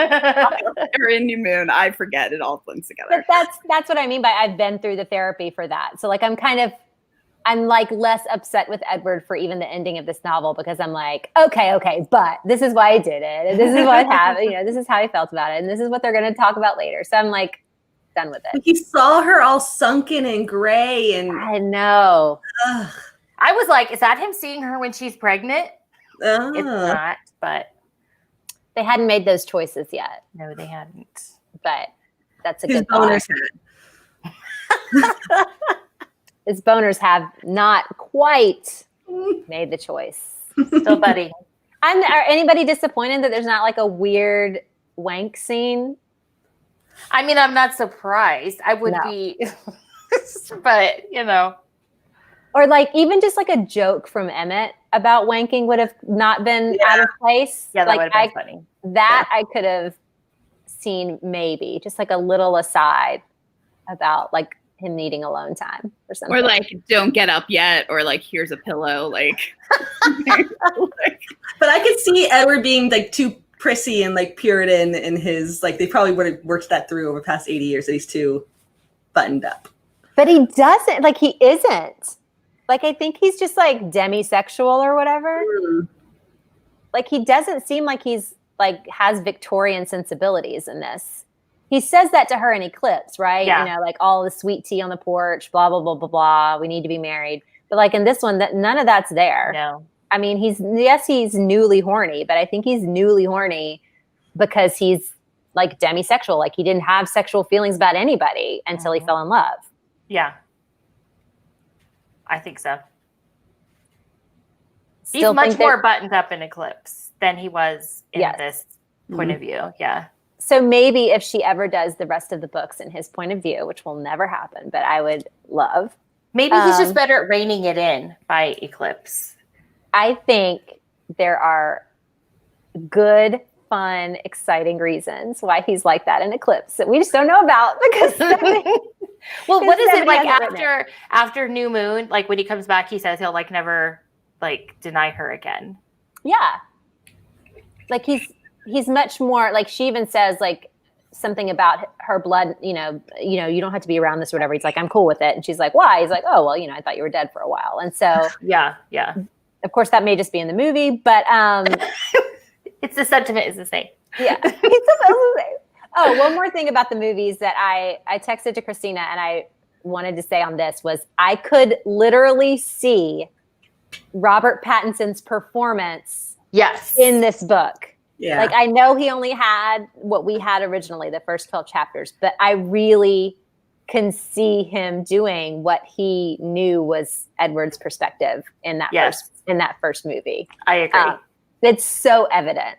or in New Moon. I forget, it all blends together. But that's what I mean by I've been through the therapy for that. So like I'm like less upset with Edward for even the ending of this novel, because I'm like, okay, but this is why I did it. And this is what happened. This is how I felt about it. And this is what they're going to talk about later. So I'm like done with it. He saw her all sunken and gray and I know. I was like, is that him seeing her when she's pregnant? It's not, but they hadn't made those choices yet. No, they hadn't. But that's a his good boners thought. His boners have not quite made the choice. Still buddy. Are anybody disappointed that there's not like a weird wank scene? I mean, I'm not surprised. I would be, but Or like even just like a joke from Emmett about wanking would have not been out of place. Yeah, that like, would have been funny. That I could have seen maybe just like a little aside about like him needing alone time or something. Or like, don't get up yet, or like, here's a pillow. Like, but I could see Edward being like too prissy and like Puritan in his, like, they probably would have worked that through over the past 80 years that he's too buttoned up. But he doesn't, like, he isn't. Like, I think he's just like demisexual or whatever. Mm. Like, he doesn't seem like he's like has Victorian sensibilities in this. He says that to her in Eclipse, right? Yeah. You know, like all the sweet tea on the porch, blah, blah, blah, blah, blah. We need to be married. But like in this one, that none of that's there. No. I mean, he's newly horny, but I think he's newly horny because he's like demisexual. Like he didn't have sexual feelings about anybody until he fell in love. Yeah. I think so. Still He's much think more that- buttoned up in Eclipse than he was in Yes. this point of view. Yeah. So maybe if she ever does the rest of the books in his point of view, which will never happen, but I would love. Maybe he's just better at reining it in by Eclipse. I think there are good, fun, exciting reasons why he's like that in Eclipse that we just don't know about because Well, what is it Stephanie like hasn't written after New Moon? Like when he comes back, he says he'll like never like deny her again. yeah. Like he's much more like she even says like something about her blood, you know, you don't have to be around this or whatever. He's like, I'm cool with it. And she's like, why? He's like, oh, well, you know, I thought you were dead for a while. And so Yeah. of course that may just be in the movie, but It's the sentiment is the same. yeah. He's supposed to say. Oh, one more thing about the movies that I texted to Christina and I wanted to say on this was I could literally see Robert Pattinson's performance Yes. in this book. Yeah. Like I know he only had what we had originally, the first 12 chapters, but I really can see him doing what he knew was Edward's perspective in that first movie. I agree. It's so evident.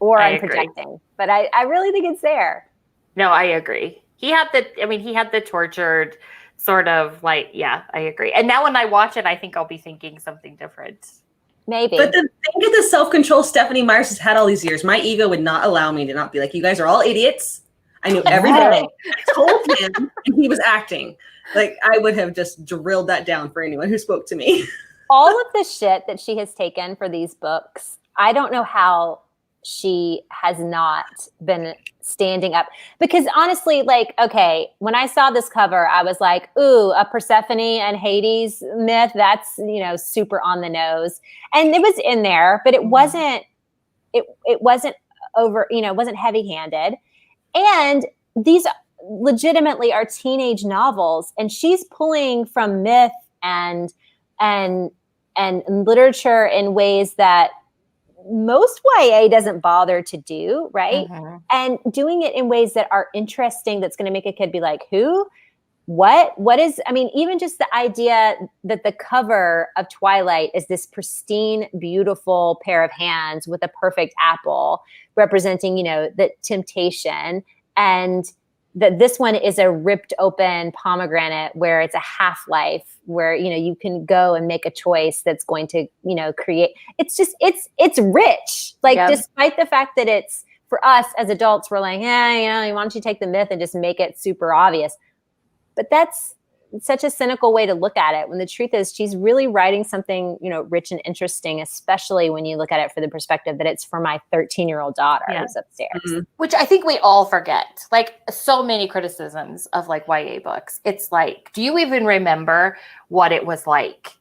Or I I'm agree. projecting, but I really think it's there. No, I agree. He had the tortured sort of like, yeah, I agree. And now when I watch it, I think I'll be thinking something different. Maybe. But think of the self-control Stephanie Myers has had all these years. My ego would not allow me to not be like, you guys are all idiots. I knew everything. I told him, and he was acting. Like, I would have just drilled that down for anyone who spoke to me. All of the shit that she has taken for these books, I don't know how she has not been standing up. Because honestly, like, okay, when I saw this cover, I was like, ooh, a Persephone and Hades myth, that's, you know, super on the nose. And it was in there, but it wasn't over, you know, it wasn't heavy-handed. And these legitimately are teenage novels, and she's pulling from myth and literature in ways that most YA doesn't bother to do, right? Mm-hmm. And doing it in ways that are interesting, that's going to make a kid be like, who? What is, I mean, even just the idea that the cover of Twilight is this pristine, beautiful pair of hands with a perfect apple representing, you know, the temptation, and that this one is a ripped open pomegranate where it's a half-life where, you know, you can go and make a choice that's going to, you know, create, it's just, it's rich. Like, despite the fact that it's, for us as adults, we're like, you know, why don't you take the myth and just make it super obvious? But that's such a cynical way to look at it, when the truth is she's really writing something, you know, rich and interesting, especially when you look at it from the perspective that it's for my 13-year-old daughter who's upstairs. Mm-hmm. Which I think we all forget. Like, so many criticisms of like YA books. It's like, do you even remember what it was like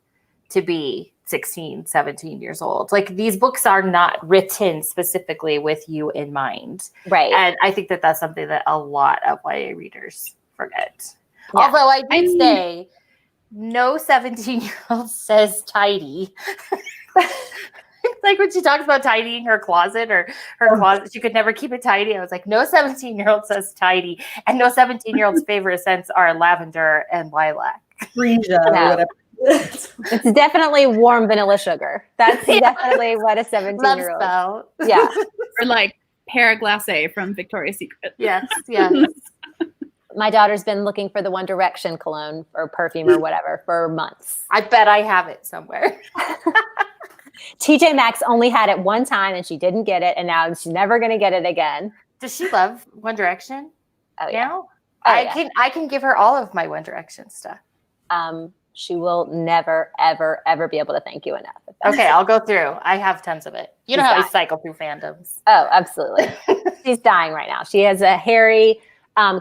to be 16, 17 years old? Like, these books are not written specifically with you in mind. Right. And I think that that's something that a lot of YA readers forget. Yeah. Although I did say, no 17-year-old says tidy. Like when she talks about tidying her closet or her closet, she could never keep it tidy. I was like, no 17-year-old says tidy. And no 17-year-old's favorite scents are lavender and lilac. Freesia or whatever. It's definitely warm vanilla sugar. That's definitely what a 17-year-old. Love spell. Yeah. Or like Para Glacé from Victoria's Secret. Yes, yes. My daughter's been looking for the One Direction cologne or perfume or whatever for months. I bet I have it somewhere. TJ Maxx only had it one time and she didn't get it, and now she's never going to get it again. Does she love One Direction Oh yeah. now? Oh, I can give her all of my One Direction stuff. She will never, ever, ever be able to thank you enough. Okay, I'll go through. I have tons of it. You know how I cycle through fandoms. Oh, absolutely. She's dying right now. She has a Harry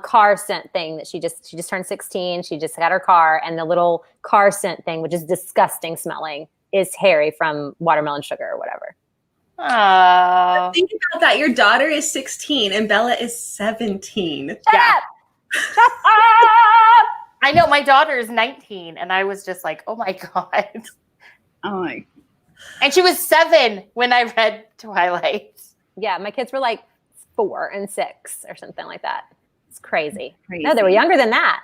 car scent thing that she just turned 16. She just got her car, and the little car scent thing, which is disgusting smelling, is Harry from Watermelon Sugar or whatever. Oh, Think about that. Your daughter is 16 and Bella is 17. Shut up! I know my daughter is 19, and I was just like, oh my God. Oh my. And she was 7 when I read Twilight. Yeah, my kids were like 4 and 6 or something like that. It's crazy. Crazy. No, they were younger than that.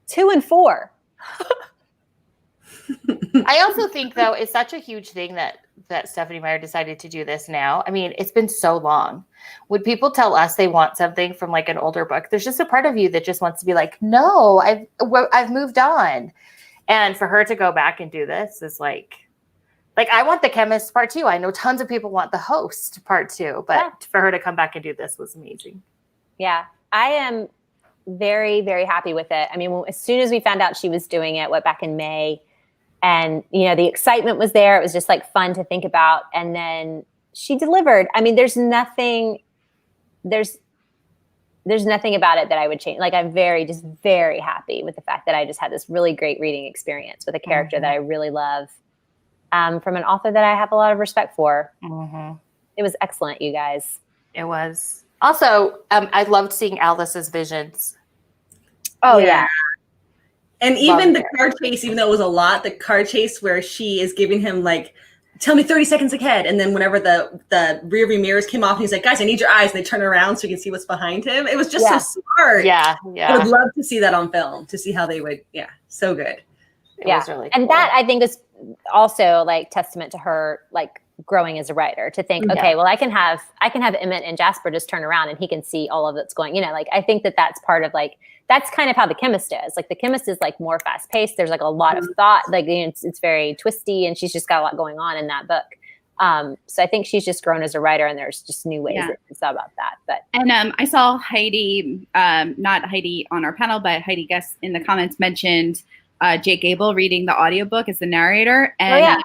2 and 4. I also think, though, it's such a huge thing that Stephanie Meyer decided to do this now. I mean, it's been so long. When people tell us they want something from like an older book, there's just a part of you that just wants to be like, no, I've moved on. And for her to go back and do this is like I want the Chemist part 2. I know tons of people want the Host part 2, but for her to come back and do this was amazing. Yeah, I am very, very happy with it. I mean, as soon as we found out she was doing it, back in May, and, you know, the excitement was there. It was just like fun to think about. And then she delivered. I mean, there's nothing about it that I would change. Like, I'm just very happy with the fact that I just had this really great reading experience with a character that I really love, from an author that I have a lot of respect for. Mm-hmm. It was excellent, you guys. It was. Also, I loved seeing Alice's visions. Oh, yeah. And even the car chase, even though it was a lot, the car chase where she is giving him like, tell me 30 seconds ahead. And then whenever the rear view mirrors came off, he's like, guys, I need your eyes. And they turn around so you can see what's behind him. It was just so smart. Yeah. I would love to see that on film, to see how they would. Yeah, so good. It was really cool. And that, I think, is also like testament to her, like, growing as a writer, to think, okay, well, I can have Emmett and Jasper just turn around and he can see all of that's going, you know, like, I think that's part of like, that's kind of how the Chemist is. Like, the Chemist is like more fast paced. There's like a lot of thought, like, you know, it's very twisty, and she's just got a lot going on in that book. So I think she's just grown as a writer, and there's just new ways that it's about that. But I saw Heidi, not Heidi on our panel, but Heidi guest in the comments mentioned Jake Abel reading the audiobook as the narrator. And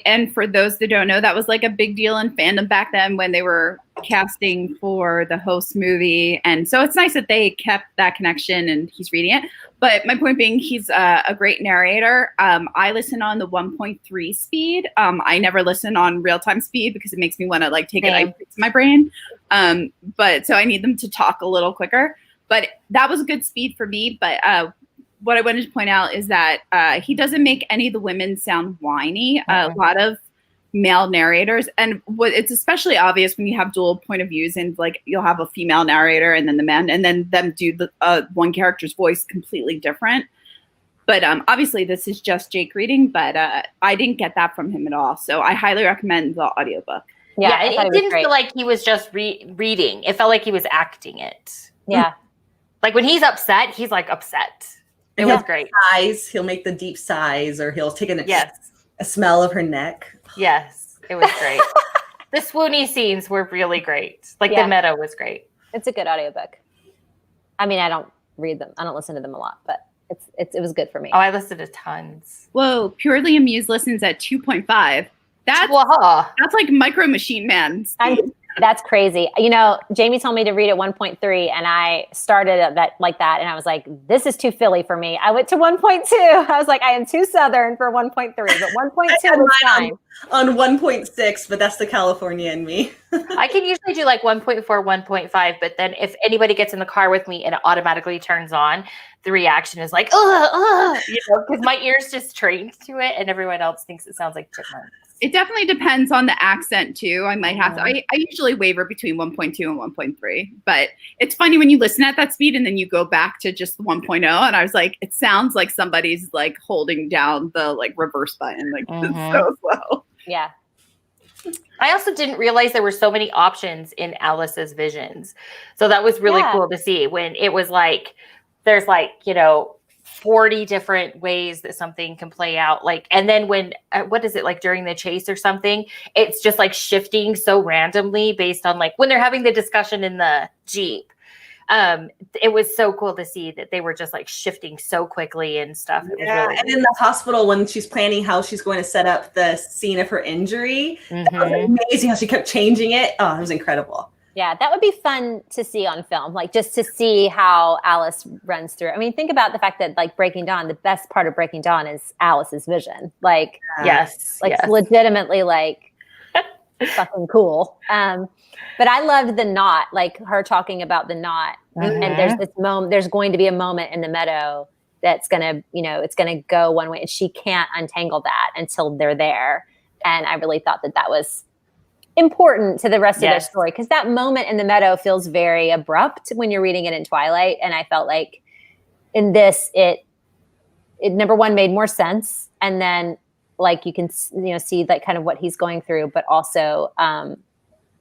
and for those that don't know, that was like a big deal in fandom back then when they were casting for the Host movie. And so it's nice that they kept that connection and he's reading it. But my point being, he's a great narrator. I listen on the 1.3 speed. I never listen on real-time speed because it makes me want to like take it to my brain. But so I need them to talk a little quicker. But that was a good speed for me. But what I wanted to point out is that he doesn't make any of the women sound whiny. A lot of male narrators, and it's especially obvious when you have dual point of views, and like you'll have a female narrator and then the men, and then them do the one character's voice completely different. But obviously this is just Jake reading, but I didn't get that from him at all. So I highly recommend the audiobook. Yeah, it didn't feel like he was just reading. It felt like he was acting it. Yeah. Like when he's upset, he's like upset. It was great. Sighs. He'll make the deep sighs, or he'll take a smell of her neck. Yes, it was great. The swoony scenes were really great. Like the meta was great. It's a good audiobook. I mean, I don't read them. I don't listen to them a lot, but it was good for me. Oh, I listened to tons. Whoa, Purely Amused listens at 2.5. That's like Micro Machine Man. That's crazy. You know, Jamie told me to read at 1.3, and I started at that, and I was like, this is too Philly for me. I went to 1.2. I was like, I am too Southern for 1.3, but 1.2 was fine. On 1.6, but that's the California in me. I can usually do like 1.4, 1.5, but then if anybody gets in the car with me and it automatically turns on, the reaction is like, because my ears just trained to it, and everyone else thinks it sounds like chipmunks. It definitely depends on the accent too. I might have to. I usually waver between 1.2 and 1.3, but it's funny when you listen at that speed and then you go back to just 1.0, and I was like, it sounds like somebody's like holding down the like reverse button, like it's so slow. Yeah. I also didn't realize there were so many options in Alice's visions, so that was really cool to see when it was like there's like 40 different ways that something can play out. Like, and then when, what is it, like during the chase or something, it's just like shifting so randomly based on like when they're having the discussion in the Jeep. it was so cool to see that they were just like shifting so quickly and stuff. It was really and in the hospital when she's planning how she's going to set up the scene of her injury, that was amazing how she kept changing it. Oh, it was incredible. Yeah, that would be fun to see on film, like just to see how Alice runs through. I mean, think about the fact that like Breaking Dawn, the best part of Breaking Dawn is Alice's vision. Like, legitimately like fucking cool. But I loved the knot, like her talking about the knot. And there's this moment, there's going to be a moment in the meadow that's gonna, it's gonna go one way, and she can't untangle that until they're there. And I really thought that was important to the rest of their story, because that moment in the meadow feels very abrupt when you're reading it in Twilight, and I felt like in this it number one made more sense, and then like you can see like kind of what he's going through, but also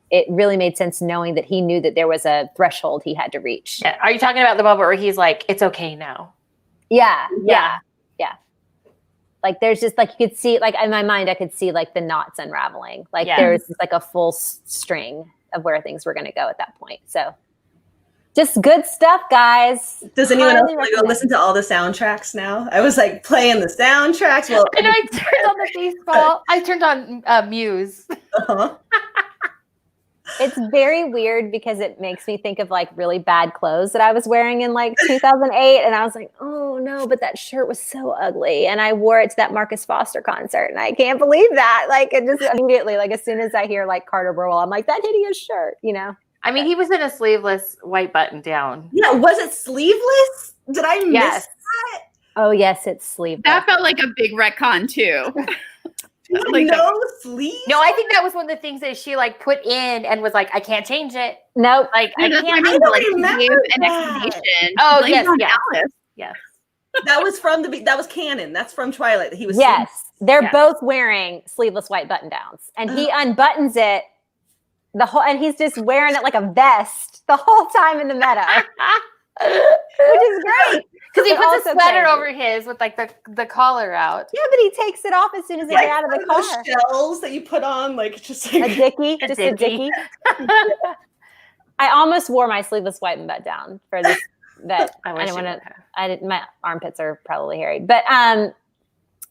it really made sense knowing that he knew that there was a threshold he had to reach. Yeah. Are you talking about the moment where he's like, it's okay now? Yeah. Like there's just like, you could see, like in my mind, I could see like the knots unraveling. Like there's like a full string of where things were going to go at that point. So just good stuff, guys. Does anyone else want to go listen to all the soundtracks now? I was like playing the soundtracks. Well, and I turned on the baseball. I turned on Muse. It's very weird because it makes me think of like really bad clothes that I was wearing in like 2008. And I was like, oh no, but that shirt was so ugly. And I wore it to that Marcus Foster concert. And I can't believe that. Like it just immediately, like as soon as I hear like Carter Burwell, I'm like, that hideous shirt, I mean, he was in a sleeveless white button down. Yeah, was it sleeveless? Did I miss that? Oh yes, it's sleeveless. That felt like a big retcon too. Like no sleeves? No, I think that was one of the things that she like put in and was like, I can't change it. Nope. Like I can't. I gave an explanation. Oh Blame yes, on yes, Alice. yes. That was canon. That's from Twilight. That he was. Yes, they're both wearing sleeveless white button downs, and he unbuttons it and he's just wearing it like a vest the whole time in the meadow, which is great. Because he puts a sweater over his with like the collar out. Yeah, but he takes it off as soon as they get out of the car. Those shells that you put on, like just like a dickie, a dickie. I almost wore my sleeveless white button down for this. That I didn't want to. I didn't. My armpits are probably hairy, but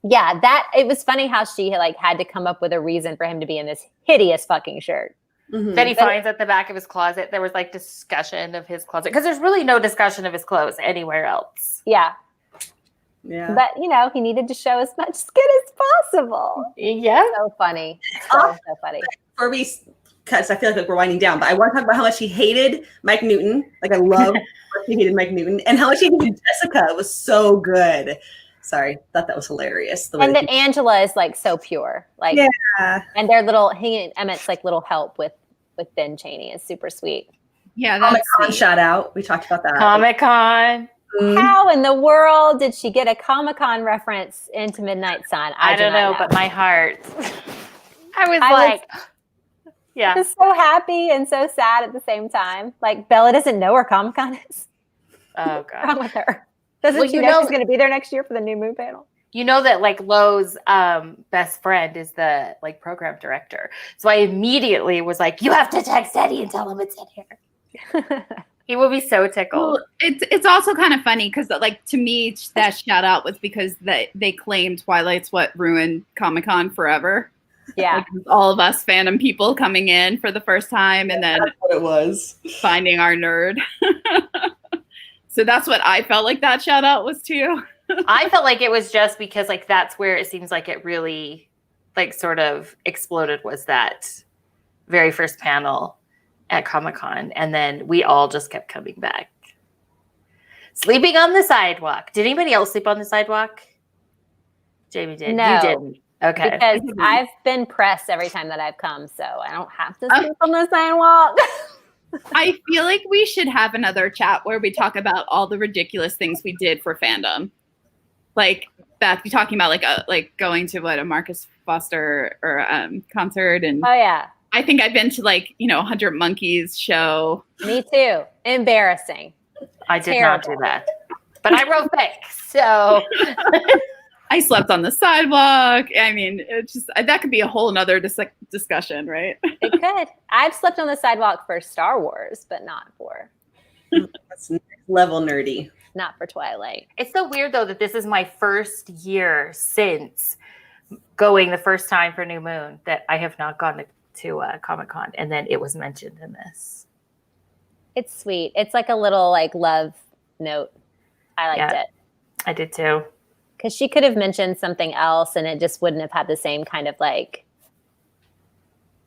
yeah, that it was funny how she like had to come up with a reason for him to be in this hideous fucking shirt. That he finds at the back of his closet. There was like discussion of his closet because there's really no discussion of his clothes anywhere else. Yeah. But he needed to show as much skin as possible. Yeah. So funny. So funny. Before we, because I feel like we're winding down, but I want to talk about how much he hated Mike Newton. Like I love he hated Mike Newton, and how much he hated Jessica. It was so good. Sorry, thought that was hilarious. And that Angela is like so pure, like and their little Emmett's like little help with Ben Chaney is super sweet. Yeah, that's Comic-Con shout out. We talked about that. Comic-Con. How in the world did she get a Comic-Con reference into Midnight Sun? I don't know, but my heart. I was just so happy and so sad at the same time. Like Bella doesn't know where Comic-Con is. Oh God, what's wrong with her? Doesn't she know she's going to be there next year for the new Moon panel? You know that like Lo's best friend is the like program director. So I immediately was like, you have to text Eddie and tell him it's in here. He will be so tickled. Well, it's also kind of funny because like to me that shout out was because they claimed Twilight's what ruined Comic-Con forever. Yeah. Like, all of us fandom people coming in for the first time and then that's what it was. Finding our nerd. So that's what I felt like that shout out was too. I felt like it was just because like that's where it seems like it really like sort of exploded was that very first panel at Comic-Con. And then we all just kept coming back. Sleeping on the sidewalk. Did anybody else sleep on the sidewalk? Jamie did. No. You didn't. Okay. Because I've been pressed every time that I've come, so I don't have to sleep on the sidewalk. I feel like we should have another chat where we talk about all the ridiculous things we did for fandom. Like Beth, you talking about like going to a Marcus Foster or concert and oh yeah. I think I've been to 100 Monkeys show. Me too. Embarrassing. I did not do that. But I wrote fics, so I slept on the sidewalk. I mean, it's just that could be a whole nother discussion, right? It could. I've slept on the sidewalk for Star Wars, but not for That's next level nerdy. Not for Twilight. It's so weird though that this is my first year since going the first time for New Moon that I have not gone to Comic-Con, and then it was mentioned in this. It's sweet. It's like a little like love note. I liked it. I did too. Because she could have mentioned something else and it just wouldn't have had the same kind of like,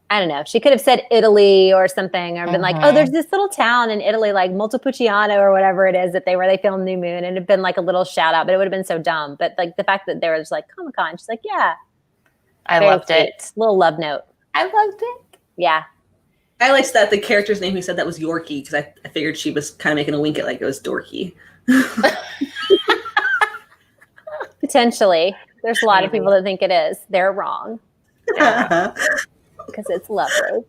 I don't know. She could have said Italy or something, or been like, oh, there's this little town in Italy, like Montepulciano or whatever it is where they filmed New Moon, and it'd been like a little shout out, but it would have been so dumb. But like the fact that there was like Comic-Con, she's like, yeah. I loved it. Little love note. I loved it. Yeah. I liked that the character's name who said that was Yorkie, because I figured she was kind of making a wink at like it was Dorky. Potentially. There's a lot of people that think it is. They're wrong. Because it's lovely.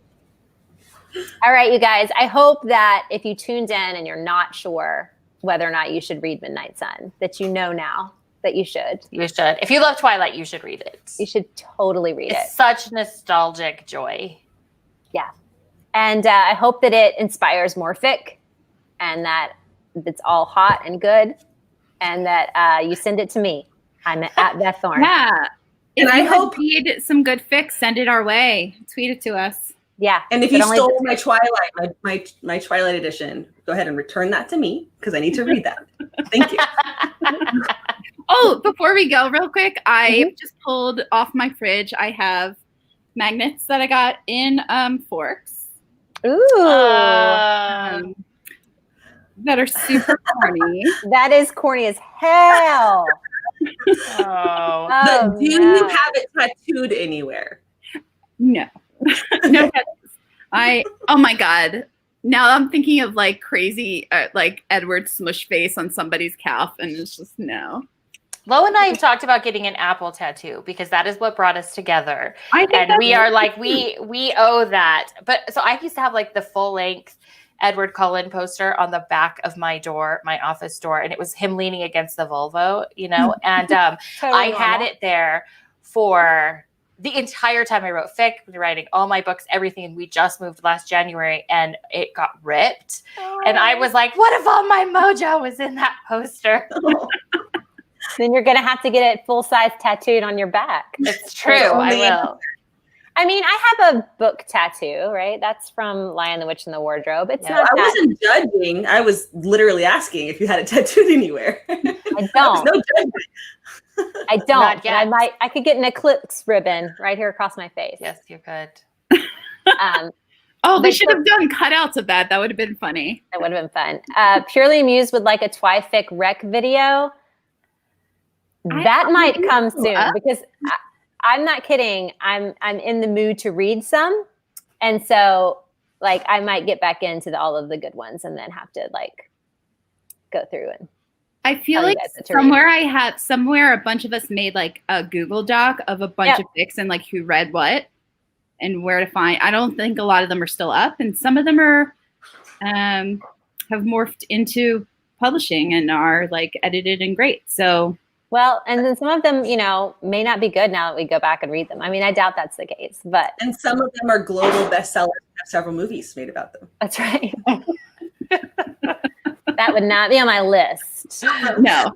All right, you guys. I hope that if you tuned in and you're not sure whether or not you should read Midnight Sun, that you know now that you should. You should. If you love Twilight, you should read it. You should totally read it. It's such nostalgic joy. Yeah. And I hope that it inspires more fic, and that it's all hot and good, and that you send it to me. I'm at Beth Thorne. Yeah. And If I you hope read some good fics, send it our way. Tweet it to us. Yeah. And if you stole my Twilight, my Twilight edition, go ahead and return that to me, because I need to read that. Thank you. Oh, before we go, real quick, I just pulled off my fridge. I have magnets that I got in Forks. Ooh. That are super corny. That is corny as hell. Oh. Do you have it tattooed anywhere? No. No. Oh my God. Now I'm thinking of like crazy, like Edward Smush face on somebody's calf, and it's just no. Lo and I have talked about getting an apple tattoo because that is what brought us together. I think And we are like, we owe that. But so I used to have like the full length Edward Cullen poster on the back of my door, my office door. And it was him leaning against the Volvo, you know, and Totally I had it there for the entire time I wrote fic, writing all my books, everything. And we just moved last January and it got ripped. Oh. And I was like, what if all my mojo was in that poster? Then you're going to have to get it full-size tattooed on your back. It's true. I will. I mean, I have a book tattoo, right? That's from Lion, the Witch, and the Wardrobe. It's not I that. wasn't judging. I was literally asking if you had it tattooed anywhere. I don't. No judgment. I don't. Not But yet. I could get an eclipse ribbon right here across my face. Yes, you could. Oh, they But should have done cutouts of that. That would have been funny. That would have been fun. Purely Amused would like a Twi-Fic rec video. That might come soon because I'm not kidding. I'm in the mood to read some, and so like I might get back into all of the good ones and then have to like go through and. I feel tell you like guys what to read. somewhere a bunch of us made like a Google Doc of a bunch of fics and like who read what and where to find. I don't think a lot of them are still up, and some of them are have morphed into publishing and are like edited and great. So. Well, and then some of them, you know, may not be good now that we go back and read them. I mean, I doubt that's the case, but. And some of them are global bestsellers and have several movies made about them. That's right. That would not be on my list. No.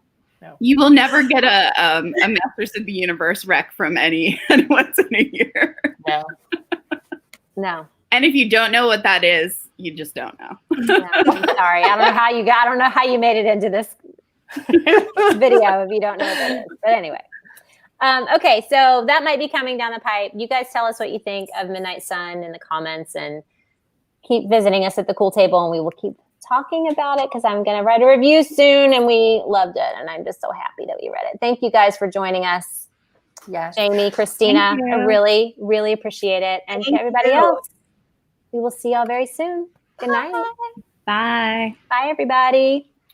You will never get a Masters of the Universe rec from once in a year. No. No. And if you don't know what that is, you just don't know. No, I'm sorry. I don't know how you made it into this video if you don't know what that is. But anyway. Okay, so that might be coming down the pipe. You guys tell us what you think of Midnight Sun in the comments, and keep visiting us at the Cool Table, and we will keep talking about it because I'm going to write a review soon, and we loved it, and I'm just so happy that we read it. Thank you guys for joining us. Yes. Jamie, Christina, I really, really appreciate it. And to everybody else, we will see y'all very soon. Good night. Bye. Bye, everybody.